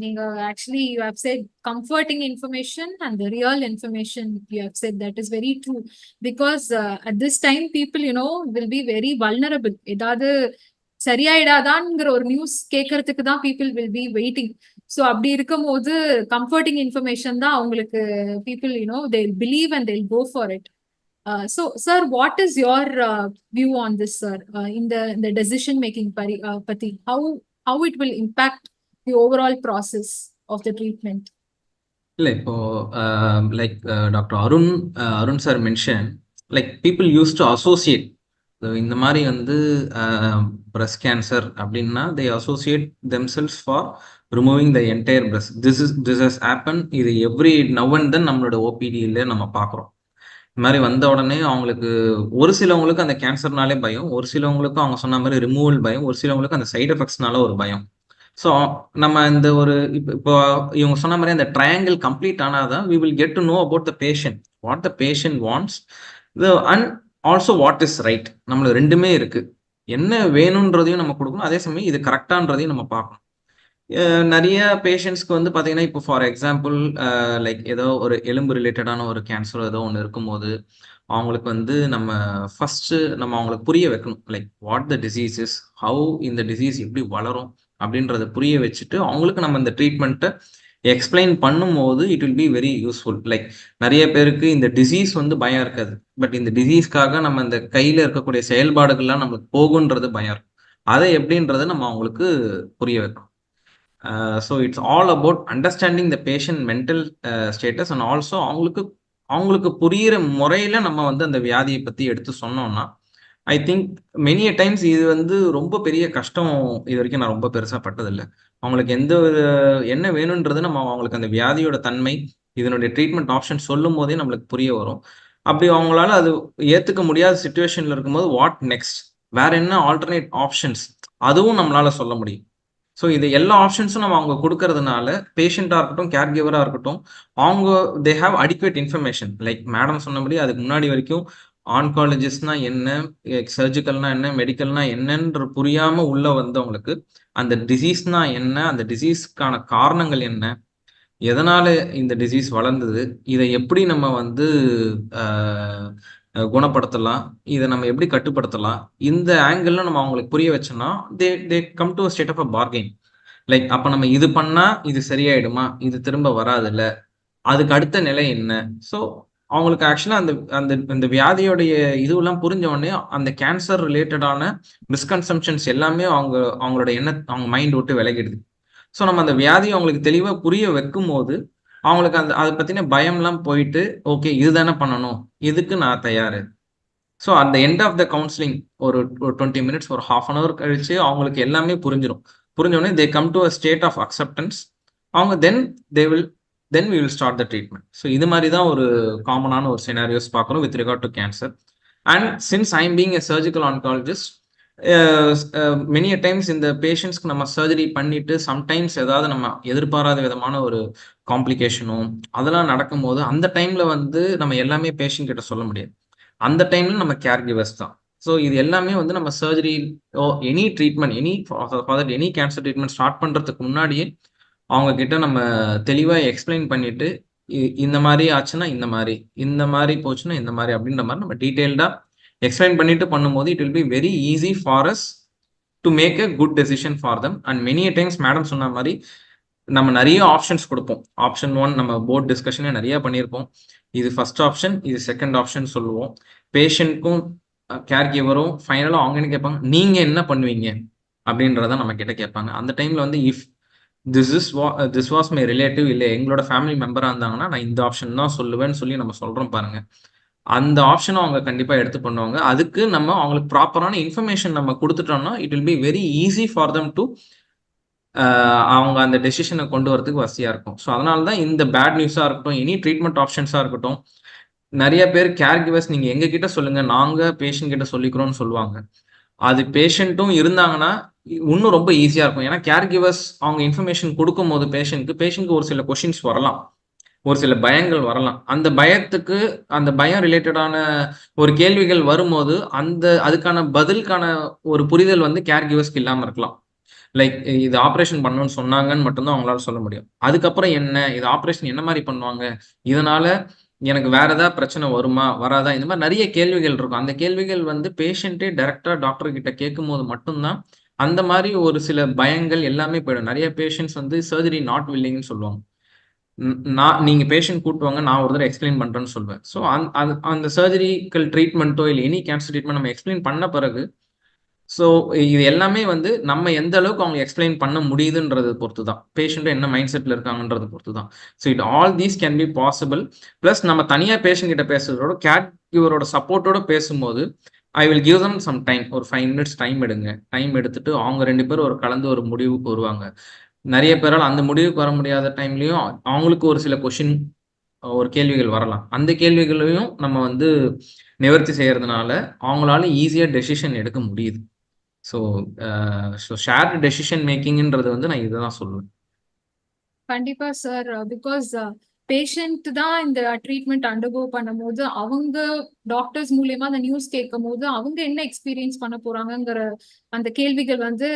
Actually, you have said comforting information and the real information you have said. That is very true. Because at this time, people, will be very vulnerable. ஏதாவது சரியாயிடாதான்ங்கிற ஒரு news கேட்கறதுக்கு தான் people will be waiting. So அப்படி இருக்கும் போது comforting information தான் அவங்களுக்கு people they believe and they'll go for it. So sir, what is your view on this, sir? In the decision making பத்தி how it will impact the overall process of the treatment? இல்லை இப்போ like doctor Arun sir mention, like people use to associate இந்த மாதிரி breast cancer அப்படின்னா they associate themselves for removing the entire breast. This has happened. இது every now and then நம்மளோட ஓபிடியில நம்ம பார்க்குறோம். இந்த மாதிரி வந்த உடனே அவங்களுக்கு ஒரு சிலவங்களுக்கு அந்த கேன்சர்னாலே பயம், ஒரு சிலவங்களுக்கு அவங்க சொன்ன மாதிரி ரிமூவல் பயம், ஒரு சிலவங்களுக்கு அந்த சைடு எஃபெக்ட்ஸ்னால ஒரு பயம். ஸோ நம்ம இந்த ஒரு இப்போ இவங்க சொன்ன மாதிரி அந்த ட்ரையாங்கிள் கம்ப்ளீட் ஆனாதான் we will get to know about the patient, what the patient wants, and also what is right. நம்மள ரெண்டுமே இருக்கு, என்ன வேணும்ன்றதையும் நம்ம கொடுக்கணும், அதே சமயம் இது கரெக்டான்றதையும் நம்ம பார்க்கணும். நிறைய பேஷண்ட்ஸ்க்கு பார்த்தீங்கன்னா இப்போ ஃபார் எக்ஸாம்பிள் லைக் ஏதோ ஒரு எலும்பு ரிலேட்டடான ஒரு கேன்சர் ஏதோ ஒன்று இருக்கும்போது அவங்களுக்கு நம்ம ஃபர்ஸ்ட் நம்ம அவங்களுக்கு புரிய வைக்கணும், like what the disease is, how இந்த டிசீஸ் எப்படி வளரும் அப்படின்றத புரிய வச்சுட்டு அவங்களுக்கு நம்ம இந்த ட்ரீட்மெண்ட்டை எக்ஸ்பிளைன் பண்ணும்போது it will be very useful. Like நிறைய பேருக்கு இந்த டிசீஸ் பயம் இருக்காது, பட் இந்த டிசீஸ்க்காக நம்ம இந்த கையில் இருக்கக்கூடிய செயல்பாடுகள்லாம் நம்மளுக்கு போகுன்றது பயம் இருக்கும். அதை எப்படின்றத நம்ம அவங்களுக்கு புரிய வைக்கணும். So it's all about understanding the patient mental status and also அவங்களுக்கு புரிகிற முறையில் நம்ம அந்த வியாதியை பற்றி எடுத்து சொன்னோம்னா I think many a times இது ரொம்ப பெரிய கஷ்டம் இது வரைக்கும் நான் ரொம்ப பெருசாக பட்டதில்லை. அவங்களுக்கு என்ன வேணுன்றது நம்ம அவங்களுக்கு அந்த வியாதியோட தன்மை, இதனுடைய ட்ரீட்மெண்ட் ஆப்ஷன் சொல்லும் போதே நம்மளுக்கு புரிய வரும். அப்படி அவங்களால அது ஏற்றுக்க முடியாத சுச்சுவேஷனில் இருக்கும்போது வாட் நெக்ஸ்ட், வேற என்ன ஆல்டர்னேட் ஆப்ஷன்ஸ், அதுவும் நம்மளால சொல்ல முடியும். ஸோ இது எல்லா ஆப்ஷன்ஸும் நம்ம அவங்க கொடுக்கறதுனால பேஷண்ட்டாக இருக்கட்டும் கேர் கிவராக இருக்கட்டும் அவங்க they have adequate information. Like madam சொன்னபடி அதுக்கு முன்னாடி வரைக்கும் ஆன்காலஜிஸ்ட்னா என்ன, சர்ஜிக்கல்னா என்ன, மெடிக்கல்னா என்னன்ற புரியாம உள்ள வந்தவங்களுக்கு அந்த டிசீஸ்னா என்ன, அந்த டிசீஸ்க்கான காரணங்கள் என்ன, எதனால இந்த டிசீஸ் வளர்ந்தது, இதை எப்படி நம்ம குணப்படுத்தலாம், இதை நம்ம எப்படி கட்டுப்படுத்தலாம், இந்த ஆங்கிள் நம்ம அவங்களுக்கு புரிய வச்சோம்னா they come to state of a bargain. Like அப்போ நம்ம இது பண்ணா இது சரியாயிடுமா, இது திரும்ப வராதுல்ல, அதுக்கு அடுத்த நிலை என்ன. ஸோ அவங்களுக்கு ஆக்சுவலாக அந்த அந்த அந்த வியாதியோடைய இதுவெல்லாம் புரிஞ்ச உடனே அந்த கேன்சர் ரிலேட்டடான மிஸ்கன்செப்ஷன்ஸ் எல்லாமே அவங்களோட அவங்க மைண்ட் விட்டு விலகிடுது. ஸோ நம்ம அந்த வியாதியை அவங்களுக்கு தெளிவாக புரிய வைக்கும் போது அவங்களுக்கு அதை பற்றின பயம்லாம் போயிட்டு, ஓகே இதுதானே பண்ணணும், இதுக்கு நான் தயார். ஸோ அந்த எண்ட் ஆஃப் த கவுன்சிலிங் ஒரு 20 மினிட்ஸ் ஒரு ½ hour கழிச்சு அவங்களுக்கு எல்லாமே புரிஞ்சோடனே they come to a state of acceptance. அவங்க then we will start the treatment. So இது மாதிரி தான் ஒரு காமனான ஒரு சினாரியோஸ் பார்க்குறோம் with regard to cancer. And since I am being a surgical oncologist, many times இந்த பேஷண்ட்ஸ்க்கு நம்ம சர்ஜரி பண்ணிட்டு சம்டைம்ஸ் ஏதாவது நம்ம எதிர்பாராத விதமான ஒரு காம்ப்ளிகேஷனும் அதெல்லாம் நடக்கும்போது அந்த டைம்ல வந்து நம்ம எல்லாமே பேஷண்ட் கிட்ட சொல்ல முடியாது. அந்த டைம்ல நம்ம கேர் கிவர்ஸ் தான். ஸோ இது எல்லாமே வந்து நம்ம surgery any treatment any cancer treatment start பண்றதுக்கு முன்னாடியே அவங்க கிட்ட நம்ம தெளிவாக எக்ஸ்பிளைன் பண்ணிட்டு இந்த மாதிரி ஆச்சுன்னா இந்த மாதிரி போச்சுன்னா இந்த மாதிரி அப்படின்ற மாதிரி நம்ம டீட்டெயில்டாக எக்ஸ்பிளைன் பண்ணிட்டு பண்ணும்போது it will be very easy for us to make a good decision for them. And many times madam சொன்ன மாதிரி நம்ம நிறைய ஆப்ஷன்ஸ் கொடுப்போம். ஆப்ஷன் 1 நம்ம போர்ட் டிஸ்கஷனே நிறைய பண்ணியிருப்போம். இது ஃபர்ஸ்ட் ஆப்ஷன், இது செகண்ட் ஆப்ஷன் சொல்லுவோம். பேஷண்ட்க்கும் கேர் கிவரும் ஃபைனலாக அவங்க என்ன கேட்பாங்க, நீங்க என்ன பண்ணுவீங்க அப்படின்றத நம்ம கிட்ட கேட்பாங்க. அந்த டைம்ல வந்து if this was my relative, இல்லை எங்களோட ஃபேமிலி மெம்பராக இருந்தாங்கன்னா நான் இந்த ஆப்ஷன் தான் சொல்லுவேன்னு சொல்லி நம்ம சொல்கிறோம் பாருங்க. அந்த ஆப்ஷனை அவங்க கண்டிப்பாக எடுத்து பண்ணுவாங்க. அதுக்கு நம்ம அவங்களுக்கு ப்ராப்பரான இன்ஃபர்மேஷன் நம்ம கொடுத்துட்டோம்னா it will be very easy for them to அவங்க அந்த டெசிஷனை கொண்டு வரதுக்கு வசதியாக இருக்கும். ஸோ அதனால தான் இந்த பேட் நியூஸாக இருக்கட்டும், எனி ட்ரீட்மெண்ட் ஆப்ஷன்ஸாக இருக்கட்டும், நிறைய பேர் கேர் கிவர்ஸ் நீங்கள் எங்ககிட்ட சொல்லுங்க, நாங்கள் பேஷண்ட் கிட்ட சொல்லிக்கிறோம்னு சொல்லுவாங்க. அது பேஷண்ட்டும் இருந்தாங்கன்னா இன்னும் ரொம்ப ஈஸியாக இருக்கும். ஏன்னா கேர் கிவர்ஸ் அவங்க இன்ஃபர்மேஷன் கொடுக்கும் போது பேஷண்ட்க்கு ஒரு சில கொஷின்ஸ் வரலாம், ஒரு சில பயங்கள் வரலாம். அந்த பயம் ரிலேட்டடான ஒரு கேள்விகள் வரும்போது அதுக்கான பதிலுக்கான ஒரு புரிதல் வந்து கேர் கிவர்ஸ்க்கு இல்லாமல் இருக்கலாம். லைக் இது ஆப்ரேஷன் பண்ணணும்னு சொன்னாங்கன்னு மட்டும்தான் அவங்களால சொல்ல முடியும். அதுக்கப்புறம் என்ன, இது ஆப்ரேஷன் என்ன மாதிரி பண்ணுவாங்க, இதனால எனக்கு வேற ஏதாவது பிரச்சனை வருமா வராதா, இந்த மாதிரி நிறைய கேள்விகள் இருக்கும். அந்த கேள்விகள் வந்து பேஷண்ட்டே டைரக்டா டாக்டர் கிட்ட கேட்கும் போது மட்டும்தான் அந்த மாதிரி ஒரு சில பயங்கள் எல்லாமே போயிடும். நிறைய பேஷண்ட்ஸ் வந்து சர்ஜரி நாட் வில்லிங்னு சொல்லுவாங்க. நீங்க பேஷண்ட் கூட்டு வாங்க, நான் ஒரு தடவை எக்ஸ்பிளைன் பண்றேன்னு சொல்வேன். ஸோ அந்த சர்ஜரிக்கல் ட்ரீட்மெண்ட்டோ இல்லை எனி கேன்சர் ட்ரீட்மெண்ட் நம்ம எக்ஸ்பிளைன் பண்ண பிறகு ஸோ இது எல்லாமே வந்து நம்ம எந்த அளவுக்கு அவங்க எக்ஸ்பிளைன் பண்ண முடியுதுன்றது பொறுத்து தான், பேஷண்ட்டும் என்ன மைண்ட் செட்டில் இருக்காங்கன்றது பொறுத்து தான். So it all these can be possible. Plus நம்ம தனியாக பேஷண்ட் கிட்ட பேசுறதோட கேர் கிவரோட சப்போர்ட்டோட பேசும்போது I will give them some time, ஒரு 5 minutes டைம் எடுங்க. டைம் எடுத்துட்டு அவங்க 2 பேரும் கலந்து ஒரு முடிவுக்கு வருவாங்க. நிறைய பேரால் அந்த முடிவுக்கு வர முடியாத டைம்லையும் அவங்களுக்கு ஒரு சில கொஷின், ஒரு கேள்விகள் வரலாம். அந்த கேள்விகளையும் நம்ம வந்து நிவர்த்தி செய்யறதுனால அவங்களால ஈஸியாக டெசிஷன் எடுக்க முடியுது. ஸோ ஷேர்டு டெசிஷன் மேக்கிங்ன்றது வந்து நான் இதுதான் சொல்லுவேன். கண்டிப்பா சார். பிகாஸ் பேஷண்ட் தான் இந்த ட்ரீட்மெண்ட் அண்டர்கோ பண்ணும்போது அவங்க டாக்டர்ஸ் மூலியமா அந்த நியூஸ் கேட்கும் போது அவங்க என்ன எக்ஸ்பீரியன்ஸ் பண்ண போறாங்கங்கிற அந்த கேள்விகள் வந்து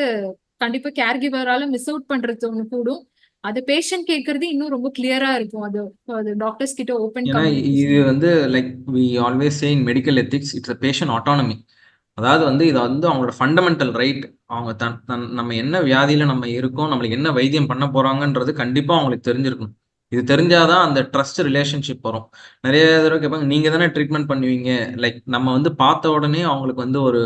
கண்டிப்பா கேர் கிவரால மிஸ் அவுட் பண்றது ஒண்ணு கூடும். அது பேஷண்ட் கேட்கறது இன்னும் ரொம்ப கிளியரா இருக்கும். அது டாக்டர்ஸ் கிட்ட ஓபன் ஏன்னா இது வந்து like we always say in medical ethics, it's a patient autonomy. அதாவது வந்து இதை வந்து அவங்களோட ஃபண்டமெண்டல் ரைட். அவங்க நம்ம என்ன வியாதியில நம்ம இருக்கோம், நம்மளுக்கு என்ன வைத்தியம் பண்ண போறாங்கன்றது கண்டிப்பா அவங்களுக்கு தெரிஞ்சிருக்கணும். இது தெரிஞ்சாதான் அந்த ட்ரஸ்ட் ரிலேஷன்ஷிப் வரும். நிறைய தடவை கேட்பாங்க, நீங்க தானே ட்ரீட்மெண்ட் பண்ணுவீங்க. லைக் நம்ம வந்து பார்த்த உடனே அவங்களுக்கு வந்து ஒரு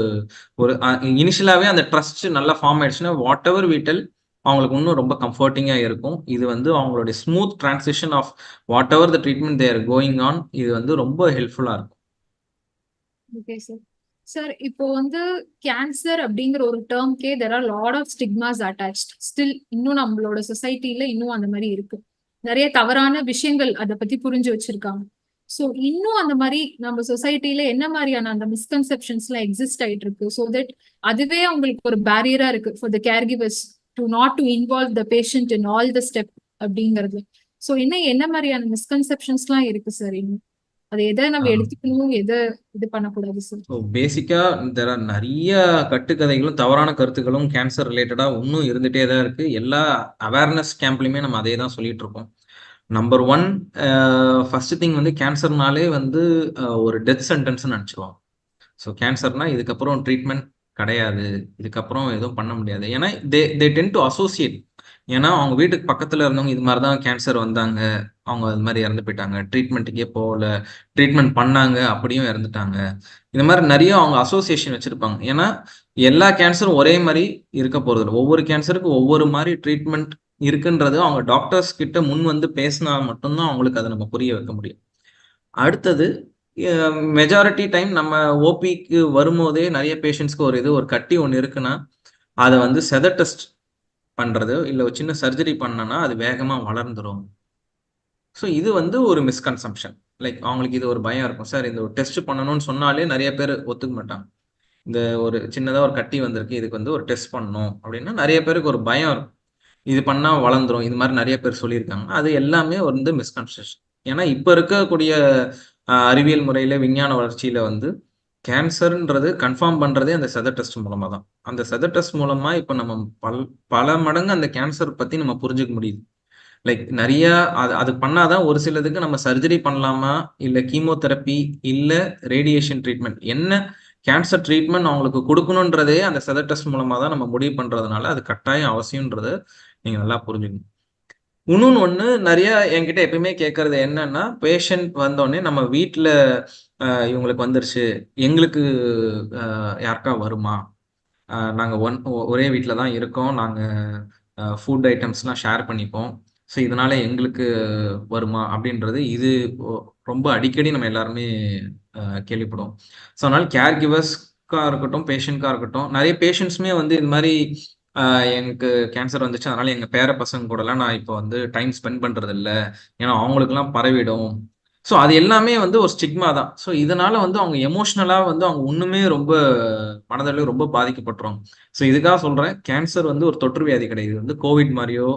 இனிஷியலாவே அந்த ட்ரஸ்ட் நல்லா ஃபார்ம் ஆயிடுச்சுன்னா வாட் எவர் வி டெல் அவங்களுக்கு இன்னும் ரொம்ப கம்ஃபர்டிங்கா இருக்கும். இது வந்து அவங்களுடைய smooth transition of whatever the treatment they are going on, இது வந்து ரொம்ப ஹெல்ப்ஃபுல்லா இருக்கும். Okay sir. சார் இப்போ வந்து கேன்சர் அப்படிங்கிற ஒரு டேர்ம்கே there are lot of stigmas attached. Still இன்னும் நம்மளோட சொசைட்டில இன்னும் அந்த மாதிரி இருக்கு. நிறைய தவறான விஷயங்கள் அதை பத்தி புரிஞ்சு வச்சிருக்காங்க. ஸோ இன்னும் அந்த மாதிரி நம்ம சொசைட்டில என்ன மாதிரியான அந்த மிஸ்கன்செப்ஷன்ஸ் எல்லாம் எக்ஸிஸ்ட் ஆயிட்டு இருக்கு. ஸோ தட் அதுவே அவங்களுக்கு ஒரு பேரியரா இருக்கு for the care givers to not to involve the patient in all the step அப்படிங்கிறது. ஸோ என்ன மாதிரியான மிஸ்கன்செப்ஷன்ஸ் எல்லாம் இருக்கு சார் இன்னும்? அது எதை நம்ம எடுத்துக்கணும், எதை இது பண்ணக்கூடாது சார்? ஸோ பேசிக்கா நிறைய கட்டுக்கதைகளும் தவறான கருத்துக்களும் கேன்சர் ரிலேட்டடா இன்னும் இருந்துட்டே தான் இருக்கு. எல்லா அவேர்னஸ் கேம்ப்லயுமே நம்ம அதே தான் சொல்லிட்டு இருக்கோம். நம்பர் 1 ஃபர்ஸ்ட் திங் வந்து கேன்சர்னாலே வந்து ஒரு டெத் சென்டென்ஸ் நினைச்சிருவாங்க. ஸோ கேன்சர்னா இதுக்கப்புறம் ட்ரீட்மெண்ட் கிடையாது, இதுக்கப்புறம் எதுவும் பண்ண முடியாது. ஏன்னா தே டென் டு அசோசியேட். ஏன்னா அவங்க வீட்டுக்கு பக்கத்துல இருந்தவங்க இது மாதிரி தான் கேன்சர் வந்தாங்க, அவங்க அது மாதிரி இறந்து போயிட்டாங்க, ட்ரீட்மெண்ட்டுக்கே போகல, ட்ரீட்மெண்ட் பண்ணாங்க அப்படியும் இறந்துட்டாங்க. இந்த மாதிரி நிறைய அவங்க அசோசியேஷன் வச்சிருப்பாங்க. ஏன்னா எல்லா கேன்சரும் ஒரே மாதிரி இருக்க போறது இல்லை. ஒவ்வொரு கேன்சருக்கும் ஒவ்வொரு மாதிரி ட்ரீட்மெண்ட் இருக்குன்றது அவங்க டாக்டர்ஸ் கிட்ட முன் வந்து பேசினா மட்டும்தான் அவங்களுக்கு அதை நம்ம புரிய வைக்க முடியும். அடுத்தது மெஜாரிட்டி டைம் நம்ம ஓபிக்கு வரும்போதே நிறைய பேஷண்ட்ஸ்க்கு ஒரு கட்டி ஒன்று இருக்குன்னா அதை வந்து செத டெஸ்ட் பண்றது இல்லை ஒரு சின்ன சர்ஜரி பண்ணனா அது வேகமாக வளர்ந்துரும். ஸோ இது வந்து ஒரு மிஸ்கன்செப்ஷன். லைக் அவங்களுக்கு இது ஒரு பயம் இருக்கும். சார் இந்த ஒரு டெஸ்ட் பண்ணணும்னு சொன்னாலே நிறைய பேர் ஒத்துக்க மாட்டாங்க. இந்த ஒரு சின்னதாக ஒரு கட்டி வந்திருக்கு, இதுக்கு வந்து ஒரு டெஸ்ட் பண்ணணும் அப்படின்னா நிறைய பேருக்கு ஒரு பயம் இருக்கும். இது பண்ணா வளர்ந்துரும். இது மாதிரி நிறைய பேர் சொல்லியிருக்காங்க. அது எல்லாமே வந்து மிஸ்கன்செப்ஷன். ஏன்னா இப்ப இருக்கக்கூடிய அறிவியல் முறையில விஞ்ஞான வளர்ச்சியில வந்து கேன்சர்ன்றது கன்ஃபார்ம் பண்றதே அந்த செத டெஸ்ட் மூலமா தான். அந்த செத டெஸ்ட் மூலமா இப்ப நம்ம பல மடங்கு அந்த கேன்சர் பத்தி நம்ம புரிஞ்சுக்க முடியுது. லைக் நிறைய அது பண்ணாதான் ஒரு சிலதுக்கு நம்ம சர்ஜரி பண்ணலாமா, இல்ல கீமோதெரப்பி, இல்ல ரேடியேஷன் ட்ரீட்மெண்ட், என்ன கேன்சர் ட்ரீட்மெண்ட் அவங்களுக்கு கொடுக்கணுன்றதே அந்த செத டெஸ்ட் மூலமா தான் நம்ம முடிவு பண்றதுனால அது கட்டாயம் அவசியம்ன்றது நீங்க நல்லா புரிஞ்சுக்கணும். இன்னொன்னு ஒண்ணு நிறைய என்கிட்ட எப்பயுமே கேட்கறது என்னன்னா, பேஷண்ட் வந்தோடனே நம்ம வீட்ல இவங்களுக்கு வந்துருச்சு, எங்களுக்கு யாருக்கா வருமா? நாங்க ஒரே வீட்ல தான் இருக்கோம். நாங்க ஃபுட் ஐட்டம்ஸ்லாம் ஷேர் பண்ணிப்போம். ஸோ இதனால எங்களுக்கு வருமா? அப்படின்றது இது ரொம்ப அடிக்கடி நம்ம எல்லாருமே கேள்விப்படுவோம். ஸோ அதனால கேர் கிவர்ஸ்க்கா இருக்கட்டும், பேஷண்ட்க்கா இருக்கட்டும், நிறைய பேஷண்ட்ஸுமே வந்து இது மாதிரி எனக்கு கேன்சர் வந்துச்சு, அதனால எங்க பேர பசங்க கூடலாம் நான் இப்போ வந்து டைம் ஸ்பெண்ட் பண்றது இல்ல. ஏன்னா அவங்களுக்குலாம் பரவிடும். ஸோ அது எல்லாமே வந்து ஒரு ஸ்டிக்மா தான். ஸோ இதனால வந்து அவங்க எமோஷனலா வந்து அவங்க இன்னுமே ரொம்ப மனதளவு ரொம்ப பாதிக்கப்பட்டுருவாங்க. ஸோ இதுக்காக சொல்றேன், கேன்சர் வந்து ஒரு தொற்று வியாதி கிடையாது. இது வந்து கோவிட் மாதிரியோ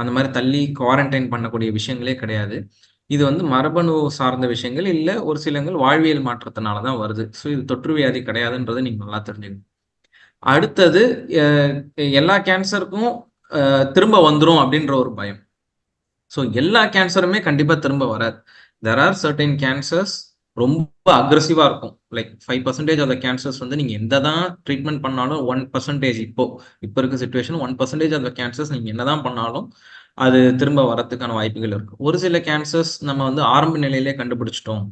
அந்த மாதிரி தள்ளி குவாரண்டைன் பண்ணக்கூடிய விஷயங்களே கிடையாது. இது வந்து மரபணு சார்ந்த விஷயங்கள், இல்ல ஒரு சிலங்கள் வாழ்வியல் மாற்றத்தினால தான் வருது. ஸோ இது தொற்று வியாதி கிடையாதுன்றதை நீங்க நல்லா தெரிஞ்சுக்கணும். அடுத்தது எல்லா கேன்சருக்கும் திரும்ப வந்துரும் அப்படின்ற ஒரு பயம். ஸோ எல்லா கேன்சருமே கண்டிப்பா திரும்ப வராது. தெர் ஆர் சர்டைன் கேன்சர்ஸ் ரொம்ப அக்ரெசிவா இருக்கும். லைக் 5% ஆஃப் த கேன்சர்ஸ் வந்து நீங்க எந்ததான் ட்ரீட்மெண்ட் பண்ணாலும் 1% இப்போ இருக்க சிச்சுவேஷன் 1% ஆஃப் த கேன்சர்ஸ் நீங்க என்னதான் பண்ணாலும் அது திரும்ப வரத்துக்கான வாய்ப்புகள் இருக்கு. ஒரு சில கேன்சர்ஸ் நம்ம வந்து ஆரம்ப நிலையிலே கண்டுபிடிச்சிட்டோம்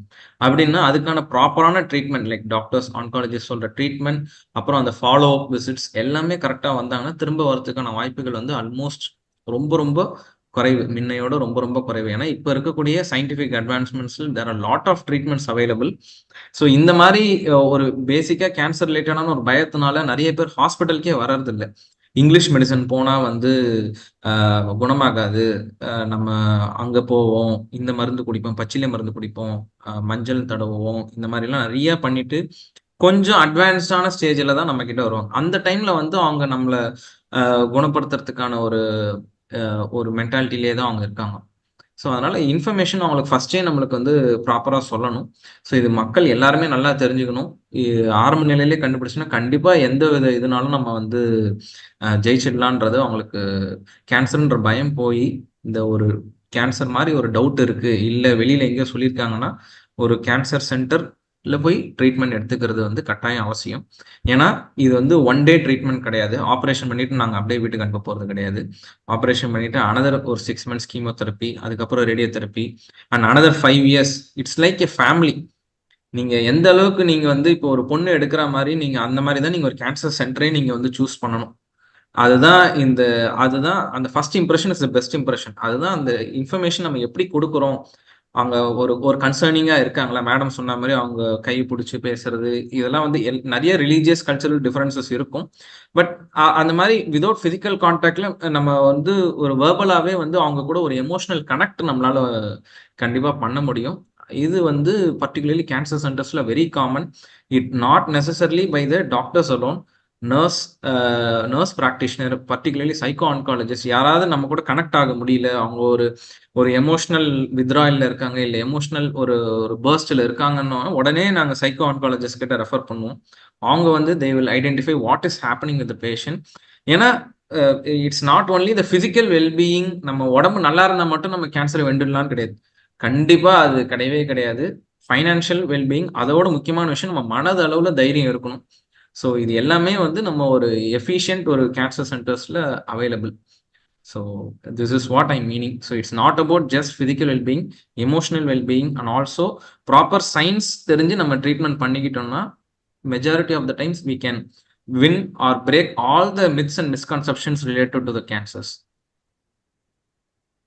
அப்படின்னா அதுக்கான ப்ராப்பரான ட்ரீட்மெண்ட், லைக் டாக்டர்ஸ் ஆன்காலஜிஸ்ட் சொல்ற ட்ரீட்மெண்ட், அப்புறம் அந்த ஃபாலோ அப் விசிட்ஸ் எல்லாமே கரெக்டா வந்தாங்கன்னா திரும்ப வரதுக்கான வாய்ப்புகள் வந்து ஆல்மோஸ்ட் ரொம்ப ரொம்ப குறைவு. முன்னையோட ரொம்ப ரொம்ப குறைவு. ஏன்னா இப்ப இருக்கக்கூடிய சயின்டிபிக் அட்வான்ஸ்மெண்ட்ஸ்ல there are lot of treatments available. So இந்த மாதிரி ஒரு பேசிக்கா கேன்சர் ரிலேட்டடான ஒரு பயத்தினால நிறைய பேர் ஹாஸ்பிட்டலுக்கே வர்றது இல்லை. இங்கிலீஷ் மெடிசன் போனா வந்து குணமாகாது, நம்ம அங்க போவோம், இந்த மருந்து குடிப்போம், பச்சிலை மருந்து குடிப்போம், மஞ்சள் தடவுவோம், இந்த மாதிரிலாம் நிறைய பண்ணிட்டு கொஞ்சம் அட்வான்ஸ்டான ஸ்டேஜில் தான் நம்ம கிட்ட வருவாங்க. அந்த டைம்ல வந்து அவங்க நம்மளை குணப்படுத்துறதுக்கான ஒரு மென்டாலிட்டிலே தான் அவங்க இருக்காங்க. ஸோ அதனால இன்ஃபர்மேஷன் அவங்களுக்கு ஃபர்ஸ்டே நம்மளுக்கு வந்து ப்ராப்பராக சொல்லணும். ஸோ இது மக்கள் எல்லாருமே நல்லா தெரிஞ்சுக்கணும். ஆரம்ப நிலையிலே கண்டுபிடிச்சுன்னா கண்டிப்பா எந்த வித இதுனாலும் நம்ம வந்து ஜெயிச்சிடலான்றது அவங்களுக்கு கேன்சர்ன்ற பயம் போய் இந்த ஒரு கேன்சர் மாதிரி ஒரு டவுட் இருக்கு, இல்லை வெளியில எங்கேயோ சொல்லியிருக்காங்கன்னா ஒரு கேன்சர் சென்டர்ல போய் ட்ரீட்மெண்ட் எடுத்துக்கிறது வந்து கட்டாயம் அவசியம். ஏன்னா இது வந்து ஒன் டே ட்ரீட்மெண்ட் கிடையாது. ஆப்ரேஷன் பண்ணிட்டு நாங்கள் அப்படியே வீட்டுக்கு அனுப்ப போகிறது கிடையாது. ஆப்ரேஷன் பண்ணிட்டு அனதர் ஒரு 6 months கீமோதெரப்பி, அதுக்கப்புறம் radio therapy and another 5 years. It's like a family. நீங்க எந்த அளவுக்கு நீங்க வந்து இப்போ ஒரு பொண்ணு எடுக்கிற மாதிரி நீங்க அந்த மாதிரி தான் நீங்க ஒரு கேன்சர் சென்டரே நீங்க வந்து சூஸ் பண்ணணும். அதுதான் அந்த first impression is the best impression. அதுதான் அந்த இன்ஃபர்மேஷன் நம்ம எப்படி கொடுக்குறோம். அவங்க ஒரு கன்சர்னிங்கா இருக்காங்களா, மேடம் சொன்ன மாதிரி அவங்க கை பிடிச்சி பேசுறது, இதெல்லாம் வந்து நிறைய ரிலீஜியஸ் கல்ச்சரல் டிஃபரன்சஸ் இருக்கும். பட் அந்த மாதிரி விதவுட் பிசிக்கல் கான்டாக்ட்ல நம்ம வந்து ஒரு வேர்பலாவே வந்து அவங்க கூட ஒரு எமோஷனல் கனெக்ட் நம்மளால கண்டிப்பா பண்ண முடியும். இது வந்து பர்டிகுலர்லி கேன்சர் சென்டர்ஸ்ல very common. It not necessarily by the doctors alone. Nurse practitioner, particularly psycho oncologist, யாராவது நம்ம கூட கனெக்ட் ஆக முடியல, அவங்க ஒரு எமோஷனல் வித்ராயில் இருக்காங்க, இல்லை எமோஷனல் ஒரு பர்ஸ்டில் இருக்காங்கன்னா உடனே நாங்கள் சைக்கோ ஆன்காலஜிஸ்ட் கிட்ட ரெஃபர் பண்ணுவோம். அவங்க வந்து they will identify what is happening with the patient. ஏன்னா it's not only the physical wellbeing. நம்ம உடம்பு நல்லா இருந்தால் மட்டும் நம்ம கேன்சரை வெண்டுடலான்னு கிடையாது. கண்டிப்பா அது கிடையவே கிடையாது. ஃபைனான்ஷியல் வெல்பீயிங் அதோட முக்கியமான விஷயம், நம்ம மனது அளவுல தைரியம் இருக்கணும். ஸோ இது எல்லாமே வந்து நம்ம ஒரு எஃபிஷியன்ட் ஒரு கேன்சர் சென்டர்ஸ்ல available. So this is what I'm meaning. So it's not about just physical well-being, emotional well-being, and also proper science தெரிஞ்சு நம்ம treatment பண்ணிக்கிட்டோம்னா majority of the times we can win or break all the myths and misconceptions related to the cancers.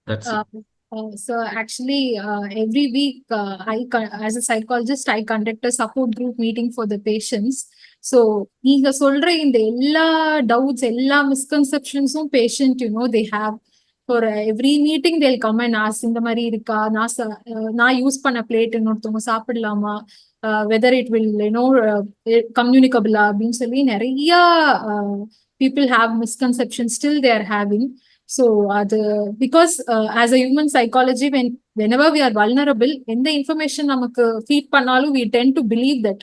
That's it. So actually, every week, as a psychologist, I conduct a support group meeting for the patients. So, நீங்க சொல்ற இந்த எல்லா doubts, எல்லா misconceptions-உம் patient, they have. For every meeting, they'll come and ask, இந்த மாதிரி இருக்கா, நான் use பண்ண பிளேட் இன்னொருத்தவங்க சாப்பிடலாமா, whether it will, communicable அப்படின்னு சொல்லி நிறைய people have misconceptions, still they are having. So, because as a human psychology, whenever we are vulnerable, in the information namakku feed pannalu, we tend to believe that.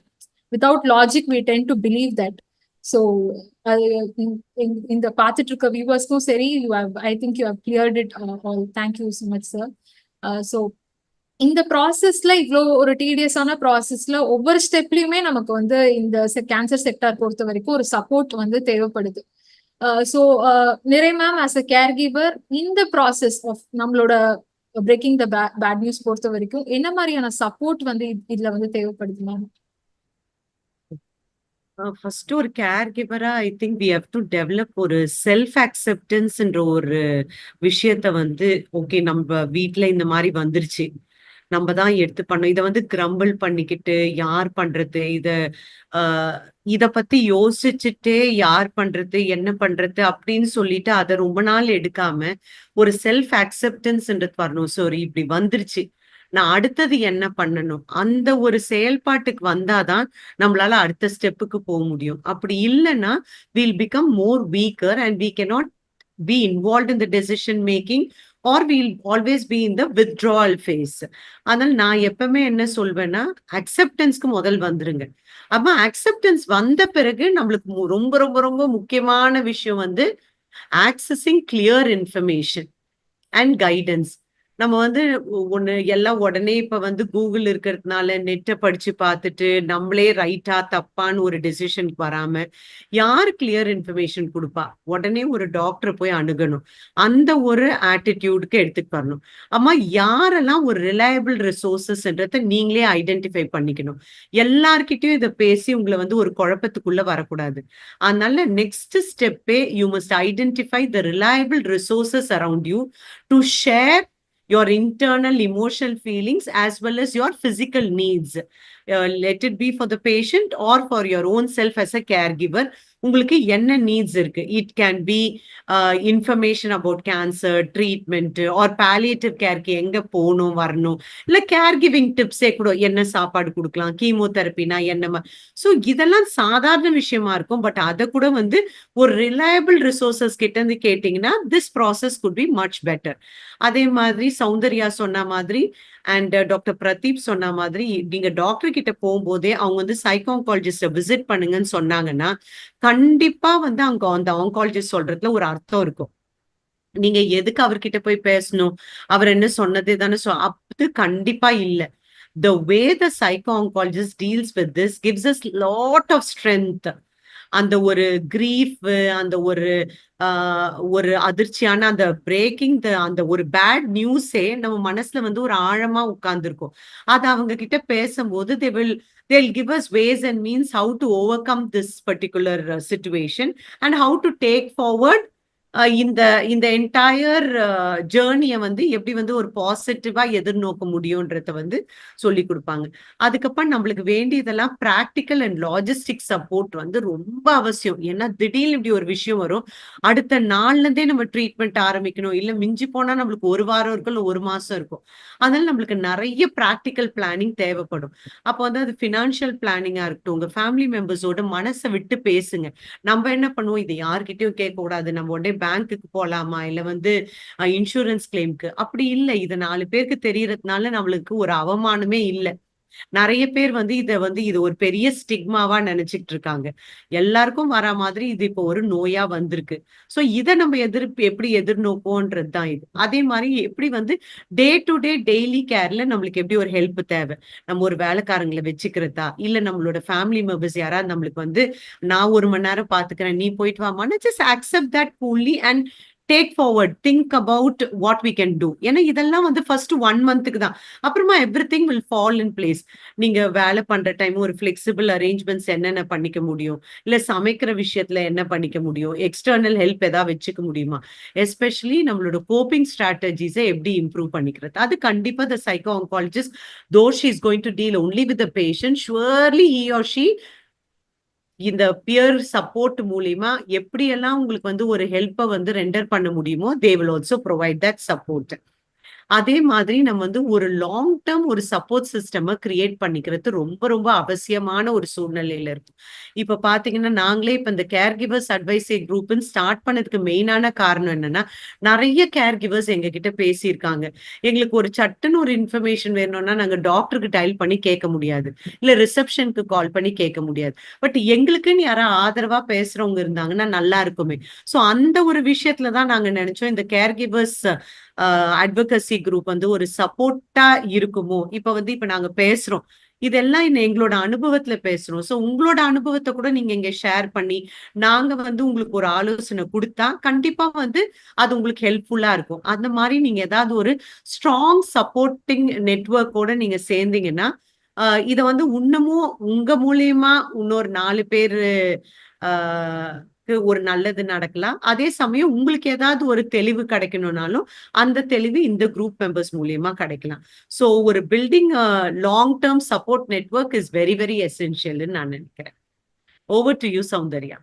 Without logic, we tend to believe that. So, in the pathitra viewers, no, seri, I think you have cleared it all. Thank you so much, sir. So, இந்த ப்ராசஸ்ல இவ்வளோ ஒரு டீடியஸான ப்ராசஸ்ல ஒவ்வொரு ஸ்டெப்லயுமே நமக்கு வந்து இந்த cancer sector பொறுத்த வரைக்கும் ஒரு சப்போர்ட் வந்து தேவைப்படுது. ஸோ நிறைய ma'am as a caregiver இந்த ப்ராசஸ் ஆஃப் நம்மளோட பிரேக்கிங் த பேட் நியூஸ் பொறுத்த வரைக்கும் என்ன மாதிரியான சப்போர்ட் வந்து இதுல வந்து தேவைப்படுது மேம்? ஃபர்ஸ்ட் ஒரு கேர் கிவரா I think we have to develop ஒரு செல்ஃப் அக்செப்டன்ஸ்ன்ற ஒரு விஷயத்த வந்து ஓகே நம்ம வீட்ல இந்த மாதிரி வந்துருச்சு, நம்ம தான் எடுத்து பண்ணோம். இதை வந்து கிரம்பிள் பண்ணிக்கிட்டு யார் பண்றது, இத பத்தி யோசிச்சுட்டே யார் பண்றது என்ன பண்றது அப்படின்னு சொல்லிட்டு அதை ரொம்ப நாள் எடுக்காம ஒரு செல்ஃப் அக்செப்டன்ஸ்ன்றது வரணும். சரி இப்படி வந்துருச்சு, நான் அடுத்தது என்ன பண்ணணும், அந்த ஒரு செயல்பாட்டுக்கு வந்தாதான் நம்மளால அடுத்த ஸ்டெப்புக்கு போக முடியும். அப்படி இல்லைன்னா we'll become more weaker and we cannot be involved in the decision making or we'll always be in the withdrawal phase. அதனால நான் எப்பவுமே என்ன சொல்வேன்னா அக்செப்டன்ஸ்க்கு முதல் வந்துருங்க. அப்ப அக்செப்டன்ஸ் வந்த பிறகு நம்மளுக்கு ரொம்ப ரொம்ப ரொம்ப முக்கியமான விஷயம் வந்து accessing clear information and guidance. நம்ம வந்து ஒண்ணு எல்லாம் உடனே இப்ப வந்து கூகுள் இருக்கிறதுனால நெட்டை படிச்சு பார்த்துட்டு நம்மளே ரைட்டா தப்பான்னு ஒரு டெசிஷனுக்கு வராம யார் கிளியர் இன்ஃபர்மேஷன் கொடுப்பா, உடனே ஒரு டாக்டரை போய் அணுகணும். அந்த ஒரு ஆட்டிடியூடுக்கு எடுத்துட்டு வரணும். அம்மா யாரெல்லாம் ஒரு ரிலையபிள் ரிசோர்சஸ்ன்றத நீங்களே ஐடென்டிஃபை பண்ணிக்கணும். எல்லார்கிட்டயும் இதை பேசி உங்களை வந்து ஒரு குழப்பத்துக்குள்ள வரக்கூடாது. அதனால நெக்ஸ்ட் ஸ்டெப்பே you must identify the reliable resources around you to share your internal emotional feelings as well as your physical needs. Let it be for the patient or for your own self as a caregiver. உங்களுக்கு என்ன needs இருக்கு, it can be information about cancer treatment or palliative கேருக்கு எங்க போகணும் வரணும், இல்ல care giving டிப்ஸே கூட என்ன சாப்பாடு கொடுக்கலாம், கீமோதெரப்பினா என்ன. ஸோ இதெல்லாம் சாதாரண விஷயமா இருக்கும். பட் அதை கூட வந்து ஒரு ரிலையபிள் ரிசோர்சஸ் கிட்ட இருந்து கேட்டீங்கன்னா this process could be much better. அதே மாதிரி சௌந்தர்யா சொன்ன மாதிரி அண்ட் டாக்டர் பிரதீப் சொன்ன மாதிரி நீங்க டாக்டர் கிட்ட போகும்போதே அவங்க வந்து சைக்கோஆங்காலஜிஸ்ட விசிட் பண்ணுங்கன்னு சொன்னாங்கன்னா கண்டிப்பா வந்து அங்க அந்த ஆங்காலஜிஸ்ட் சொல்றதுல ஒரு அர்த்தம் இருக்கும். நீங்க எதுக்கு அவர்கிட்ட போய் பேசணும், அவர் என்ன சொன்னதே தானே அது கண்டிப்பா இல்ல. The way the psycho-oncologist deals with this gives us lot of strength. அந்த ஒரு கிரீஃப், அந்த ஒரு அதிர்ச்சியான அந்த பிரேக்கிங் அந்த ஒரு பேட் நியூஸே நம்ம மனசுல வந்து ஒரு ஆழமா உட்கார்ந்துருக்கும். அது அவங்க கிட்ட பேசும்போது they'll give us ways and means how to overcome this particular situation and how to take forward இந்த என்டையர் ஜேர்னியை வந்து எப்படி வந்து ஒரு பாசிட்டிவா எதிர்நோக்க முடியும்ன்றத வந்து சொல்லி கொடுப்பாங்க. அதுக்கப்புறம் நம்மளுக்கு வேண்டியதெல்லாம் பிராக்டிக்கல் அண்ட் லாஜிஸ்டிக் சப்போர்ட் வந்து ரொம்ப அவசியம். ஏன்னா திடீர்னு இப்படி ஒரு விஷயம் வரும், அடுத்த நாள்ல இருந்தே நம்ம ட்ரீட்மெண்ட் ஆரம்பிக்கணும், இல்ல மிஞ்சி போனா நம்மளுக்கு ஒரு வாரம் இருக்கும், இல்ல ஒரு மாசம் இருக்கும். அதனால நம்மளுக்கு நிறைய பிராக்டிக்கல் பிளானிங் தேவைப்படும். அப்போ வந்து அது பினான்சியல் பிளானிங்கா இருக்கட்டும், உங்க ஃபேமிலி மெம்பர்ஸோட மனசை விட்டு பேசுங்க. நம்ம என்ன பண்ணுவோம், இதை யார்கிட்டயும் கேட்க கூடாது, நம்ம உடனே பேங்க்குக்கு போலாமா இல்ல வந்து இன்சூரன்ஸ் கிளைம்க்கு, அப்படி இல்லை. இதை 4 பேருக்கு தெரியறதுனால நம்மளுக்கு ஒரு அவமானமே இல்லை. நிறைய பேர் வந்து இது ஒரு பெரிய ஸ்டிக்மாவா நினைச்சிட்டு இருக்காங்க. எல்லாருக்கும் வர மாதிரி இது இப்போ ஒரு நோயா வந்திருக்கு. சோ இதை நம்ம எப்படி எதிர்நோக்கும்ன்றது தான் இது. அதே மாதிரி எப்படி வந்து டே டு டே டெய்லி கேர்ல நம்மளுக்கு எப்படி ஒரு ஹெல்ப் தேவை, நம்ம ஒரு வேலைக்காரங்களை வச்சுக்கிறதா, இல்ல நம்மளோட ஃபேமிலி மெம்பர்ஸ் யாராவது நம்மளுக்கு வந்து நான் 1 மணி நேரம் பாத்துக்கிறேன் நீ போயிட்டு வாமான்னு just accept that coolly and take forward, think about what we can do. ஏன்னா இதெல்லாம் வந்து ஃபர்ஸ்ட் 1 மந்த்துக்கு தான். அப்புறமா everything will fall in place. நீங்க வேலை பண்ற டைம் ஒரு ஃபிளெக்சிபிள் அரேஞ்ச்மெண்ட்ஸ் என்னென்ன பண்ணிக்க முடியும், இல்ல சமைக்கிற விஷயத்துல என்ன பண்ணிக்க முடியும், எக்ஸ்டர்னல் ஹெல்ப் ஏதாவது வச்சுக்க முடியுமா, எஸ்பெஷலி நம்மளோட கோப்பிங் ஸ்ட்ராட்டஜிஸை எப்படி இம்ப்ரூவ் பண்ணிக்கிறது. அது கண்டிப்பா the psycho-oncologist, though she is going to deal only with the patient, surely he or she இந்த பியர் சப்போர்ட் மூலியமா எப்படியெல்லாம் உங்களுக்கு வந்து ஒரு ஹெல்ப்பை வந்து ரெண்டர் பண்ண முடியுமோ, they will also provide that support. அதே மாதிரி நம்ம வந்து ஒரு லாங் டேர்ம் ஒரு சப்போர்ட் சிஸ்டம் கிரியேட் பண்ணிக்கிறது ரொம்ப ரொம்ப அவசியமான ஒரு சூழ்நிலையில இருக்கும். இப்ப பாத்தீங்கன்னா நாங்களே இப்ப இந்த கேர் கிவர்ஸ் அட்வைசரி குரூப்னு ஸ்டார்ட் பண்ணதுக்கு மெயினான காரணம் என்னன்னா, நிறைய கேர் கிவர்ஸ் எங்க கிட்ட பேசியிருக்காங்க. எங்களுக்கு ஒரு சட்டுன்னு ஒரு இன்ஃபர்மேஷன் வேணும்னா நாங்க டாக்டருக்கு டயல் பண்ணி கேட்க முடியாது, இல்ல ரிசப்ஷனுக்கு கால் பண்ணி கேட்க முடியாது. பட் எங்களுக்குன்னு யாராவது ஆதரவா பேசுறவங்க இருந்தாங்கன்னா நல்லா இருக்குமே. ஸோ அந்த ஒரு விஷயத்துலதான் நாங்க நினைச்சோம் இந்த கேர் கிவர்ஸ் அட்வொகசி குரூப் வந்து ஒரு சப்போர்ட்டா இருக்குமோ. இப்ப நாங்க பேசுறோம், இதெல்லாம் எங்களோட அனுபவத்துல பேசுறோம். சோ உங்களோட அனுபவத்தை கூட நீங்க இங்க ஷேர் பண்ணி நாங்க வந்து உங்களுக்கு ஒரு ஆலோசனை கொடுத்தா கண்டிப்பா வந்து அது உங்களுக்கு ஹெல்ப்ஃபுல்லா இருக்கும். அந்த மாதிரி நீங்க ஏதாவது ஒரு ஸ்ட்ராங் சப்போர்ட்டிங் நெட்வொர்க்கோட நீங்க சேர்ந்தீங்கன்னா இத வந்து இன்னமும் உங்க மூலியமா இன்னொரு 4 பேரு ஒரு நல்லது நடக்கலாம். அதே சமயம் உங்களுக்கு ஏதாவது ஒரு தெளிவு கிடைக்கணும்னாலும் அந்த தெளிவு இந்த குரூப் மெம்பர்ஸ் மூலியமா கிடைக்கலாம். சோ ஒரு building long term support network is very very எசென்ஷியல்னு நான் நினைக்கிறேன். Over to you Soundarya.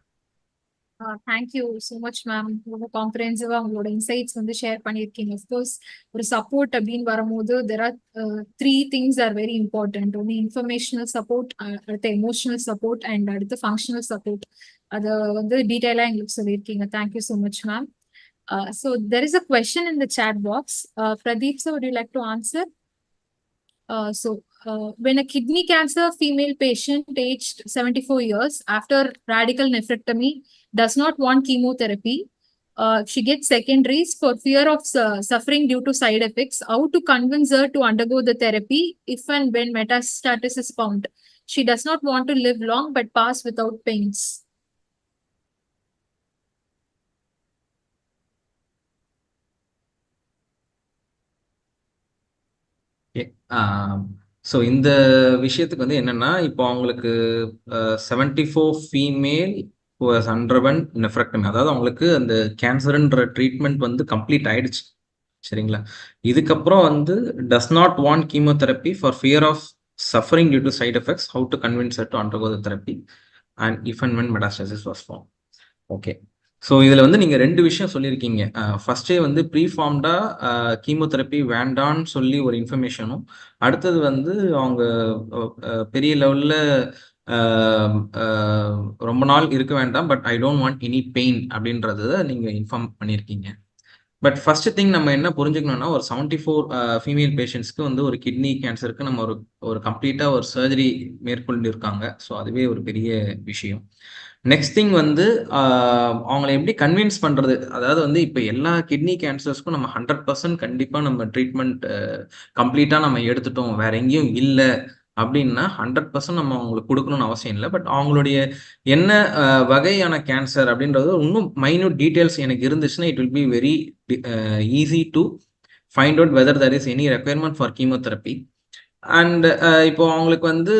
Thank you so much ma'am. ரொம்ப காம்ப்ரஹென்சிவா உங்களோட இன்சைட்ஸ் வந்து ஷேர் பண்ணியிருக்கீங்க. அஃப்கோர்ஸ் ஒரு சப்போர்ட் அப்படின்னு வரும்போது there are 3 things are very important. ஒன்று இன்ஃபர்மேஷனல் சப்போர்ட், அடுத்து எமோஷனல் சப்போர்ட் அண்ட் அடுத்து ஃபங்க்ஷனல் சப்போர்ட். அதை வந்து டீட்டெயிலாக எங்களுக்கு சொல்லியிருக்கீங்க. Thank you so much ma'am. So there is a question in the chat box. Pradeep sir, would you like to answer? When a kidney cancer female patient aged 74 years after radical nephrectomy does not want chemotherapy, she gets secondaries for fear of suffering due to side effects, how to convince her to undergo the therapy if and when metastasis is found? She does not want to live long but pass without pains. So இந்த விஷயத்துக்கு வந்து என்னன்னா, இப்போ அவங்களுக்கு 74 female underwent நெஃப்ரெக்டமி, அதாவது அவங்களுக்கு அந்த கேன்சர்ன்ற treatment வந்து கம்ப்ளீட் ஆயிடுச்சு. சரிங்களா? இதுக்கப்புறம் வந்து does not want chemotherapy for fear of suffering due to side effects, how to convince her to undergo the therapy and if and when metastasis was form. Okay, so இதில் வந்து நீங்கள் 2 விஷயம் சொல்லியிருக்கீங்க. ஃபர்ஸ்டே வந்து ப்ரீஃபார்ம்டாக கீமோதெரப்பி வேண்டான்னு சொல்லி ஒரு இன்ஃபர்மேஷனும், அடுத்தது வந்து அவங்க பெரிய லெவலில் ரொம்ப நாள் இருக்க வேண்டாம் but I don't want any pain அப்படின்றத நீங்கள் இன்ஃபார்ம் பண்ணியிருக்கீங்க. பட் ஃபர்ஸ்ட் திங் நம்ம என்ன புரிஞ்சுக்கணும்னா, ஒரு 74 ஃபீமேல் பேஷண்ட்ஸ்க்கு வந்து ஒரு கிட்னி கேன்சருக்கு நம்ம ஒரு கம்ப்ளீட்டாக ஒரு சர்ஜரி மேற்கொண்டு இருக்காங்க. ஸோ அதுவே ஒரு பெரிய விஷயம். நெக்ஸ்ட் திங் வந்து அவங்கள எப்படி கன்வின்ஸ் பண்ணுறது, அதாவது வந்து இப்போ எல்லா கிட்னி கேன்சர்ஸ்க்கும் நம்ம 100% கண்டிப்பாக நம்ம ட்ரீட்மெண்ட் கம்ப்ளீட்டாக நம்ம எடுத்துட்டோம், வேற எங்கேயும் இல்லை அப்படின்னா 100% நம்ம அவங்களுக்கு கொடுக்கணும்னு அவசியம் இல்லை. பட் அவங்களுடைய என்ன வகையான கேன்சர் அப்படின்றது இன்னும் மைன்யூட் டீட்டெயில்ஸ் எனக்கு இருந்துச்சுன்னா it will be very easy to find out whether there is any requirement for chemotherapy. And இப்போ அவங்களுக்கு வந்து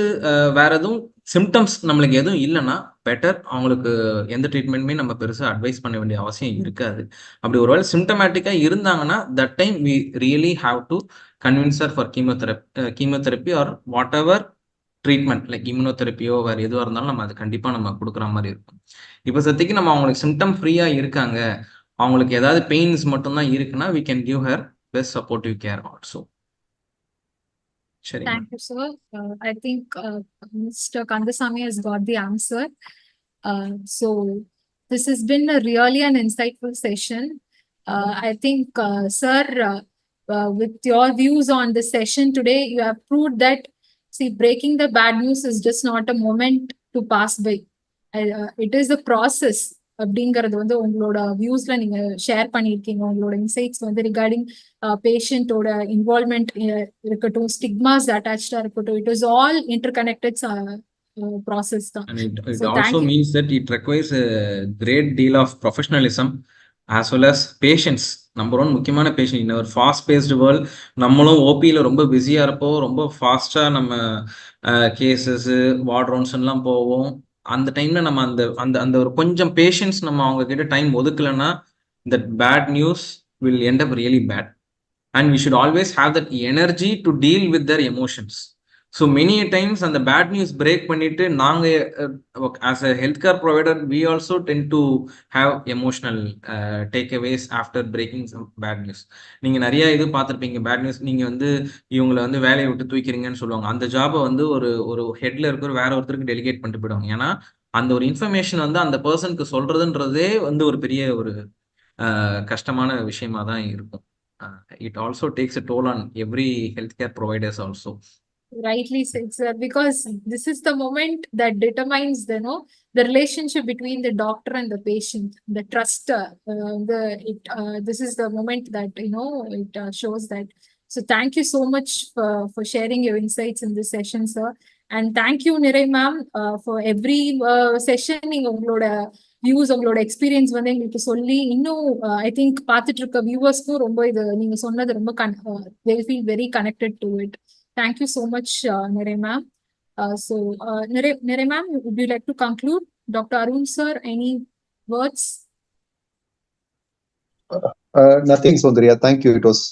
வேற எதுவும் சிம்டம்ஸ் நம்மளுக்கு எதுவும் இல்லைன்னா பெட்டர், அவங்களுக்கு எந்த ட்ரீட்மெண்ட்டுமே நம்ம பெருசாக அட்வைஸ் பண்ண வேண்டிய அவசியம் இருக்காது. அப்படி ஒருவேளை சிம்டமேட்டிக்காக இருந்தாங்கன்னா that time we really have to convince her for chemotherapy or whatever treatment like இம்யூனோதெரப்பியோ வேறு எதுவாக இருந்தாலும் நம்ம அது கண்டிப்பாக நம்ம கொடுக்குற மாதிரி இருக்கும். இப்போ சத்திக்கு நம்ம அவங்களுக்கு சிம்டம் ஃப்ரீயாக இருக்காங்க, அவங்களுக்கு ஏதாவது பெயின்ஸ் மட்டும்தான் இருக்குன்னா we can give her best supportive care also. Thank you, sir. I think Mr. Kandasamy has got the answer. So this has been really an insightful session. I think, sir, with your views on the session today, you have proved that, see, breaking the bad news is just not a moment to pass by. It is a process. அப்படிங்கிறது வந்து உங்களோட வியூஸ்ல நீங்க share பண்ணியிருக்கீங்க. உங்களோட insights வந்து regarding பேஷண்டோட involvement இருக்கட்டும், stigmas அட்டாச்சா இருக்கட்டும், it is all interconnected process தான். And it also means that it requires a great deal of professionalism as well as patience. Number one முக்கியமான பேஷன். இந்த ஒரு ஃபாஸ்ட் பேஸ்டு வேர்ல்ட், நம்மளும் ஓபியில் ரொம்ப பிஸியாக இருப்போம், ரொம்ப ஃபாஸ்ட்டாக நம்ம கேசஸ்ஸு வார்ட் ரவுண்ட்ஸ்லாம் போவோம். அந்த டைமில் நம்ம அந்த அந்த அந்த ஒரு கொஞ்சம் பேஷன்ஸ் நம்ம அவங்க கிட்ட time ஒதுக்கலைன்னா that bad news will end up really bad. And we should always have that energy to deal with their emotions. So many times அந்த bad news break பண்ணிட்டு நாங்க as a healthcare provider we also tend to have emotional takeaways after breaking some bad news. நீங்க நிறைய இது பார்த்துருப்பீங்க. Bad news நீங்க வந்து இவங்களை வந்து வேலையை விட்டு தூக்கிறீங்கன்னு சொல்லுவாங்க. அந்த ஜாபை வந்து ஒரு ஹெட்ல இருக்கிற வேற ஒருத்தருக்கு டெலிகேட் பண்ணிட்டு போயிடுவாங்க. ஏன்னா அந்த ஒரு இன்ஃபர்மேஷன் வந்து அந்த பர்சனுக்கு சொல்றதுன்றதே வந்து ஒரு பெரிய ஒரு கஷ்டமான விஷயமா தான் இருக்கும். It also takes a toll on every healthcare providers also. Rightly said, sir, because this is the moment that determines the relationship between the doctor and the patient, the trust. This is the moment that it shows that. So thank you so much for sharing your insights in this session, sir. And thank you, Nirai ma'am, for every session நீங்க உங்களோட views, உங்களோட experience வந்து எங்களுக்கு சொல்லி இன்னும் I think பார்த்துட்டு இருக்க வியூவர்ஸ்க்கும் ரொம்ப இது நீங்க சொன்னது ரொம்ப they feel very connected to it. Thank you so much, Nirai ma'am. Nirai ma'am, would you like to conclude? Dr. Arun sir, any words? Nothing, Soundarya. Thank you. It was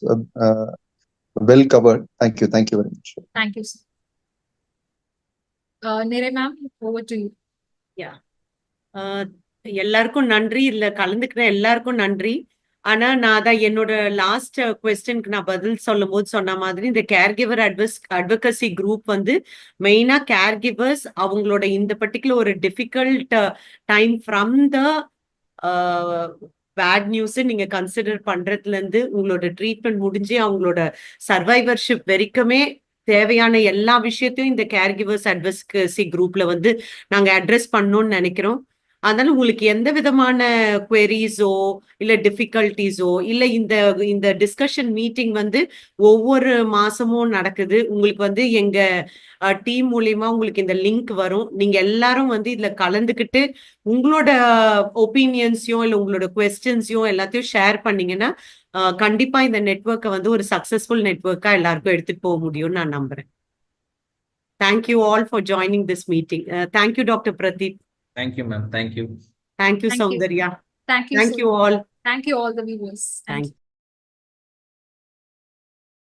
well covered. Thank you very much. Thank you, sir. Nirai ma'am, over to you. Yeah. எல்லாருக்கும் நன்றி. இதுல கலந்துக்கிற எல்லாருக்கும் நன்றி. ஆனா நான் அதான் என்னோட last குவெஸ்டனுக்கு நான் பதில் சொல்லும் போது சொன்ன மாதிரி இந்த கேர் கிவர் அட்வொகசி குரூப் வந்து மெயினா கேர் கிவர்ஸ் அவங்களோட இந்த பர்டிகுலர் ஒரு difficult time from the bad news நீங்க கன்சிடர் பண்றதுல இருந்து உங்களோட ட்ரீட்மெண்ட் முடிஞ்சு அவங்களோட சர்வைவர்ஷிப் வரைக்குமே தேவையான எல்லா விஷயத்தையும் இந்த கேர் கிவர்ஸ் அட்வொகசி குரூப்ல வந்து நாங்க அட்ரஸ் பண்ணணும்னு நினைக்கிறோம். அதனால உங்களுக்கு எந்த விதமான குவெரிஸோ இல்ல டிஃபிகல்டிஸோ இல்ல இந்த டிஸ்கஷன் மீட்டிங் வந்து ஒவ்வொரு மாசமும் நடக்குது. உங்களுக்கு வந்து எங்க டீம் மூலியமா உங்களுக்கு இந்த லிங்க் வரும். நீங்க எல்லாரும் வந்து இதுல கலந்துக்கிட்டு உங்களோட ஒப்பீனியன்ஸையும் இல்ல உங்களோட குவெஸ்டன்ஸையும் எல்லாத்தையும் ஷேர் பண்ணீங்கன்னா கண்டிப்பா இந்த நெட்வொர்க்கை வந்து ஒரு சக்சஸ்ஃபுல் நெட்வொர்க்கா எல்லாருக்கும் எடுத்துட்டு போக முடியும்னு நான் நம்புறேன். Thank you all for joining this meeting. Thank you, Dr. Pradeep. Thank you, ma'am. Thank you. Thank you, Soundarya. Thank you. Thank you all. Thank you all the viewers. Thank you.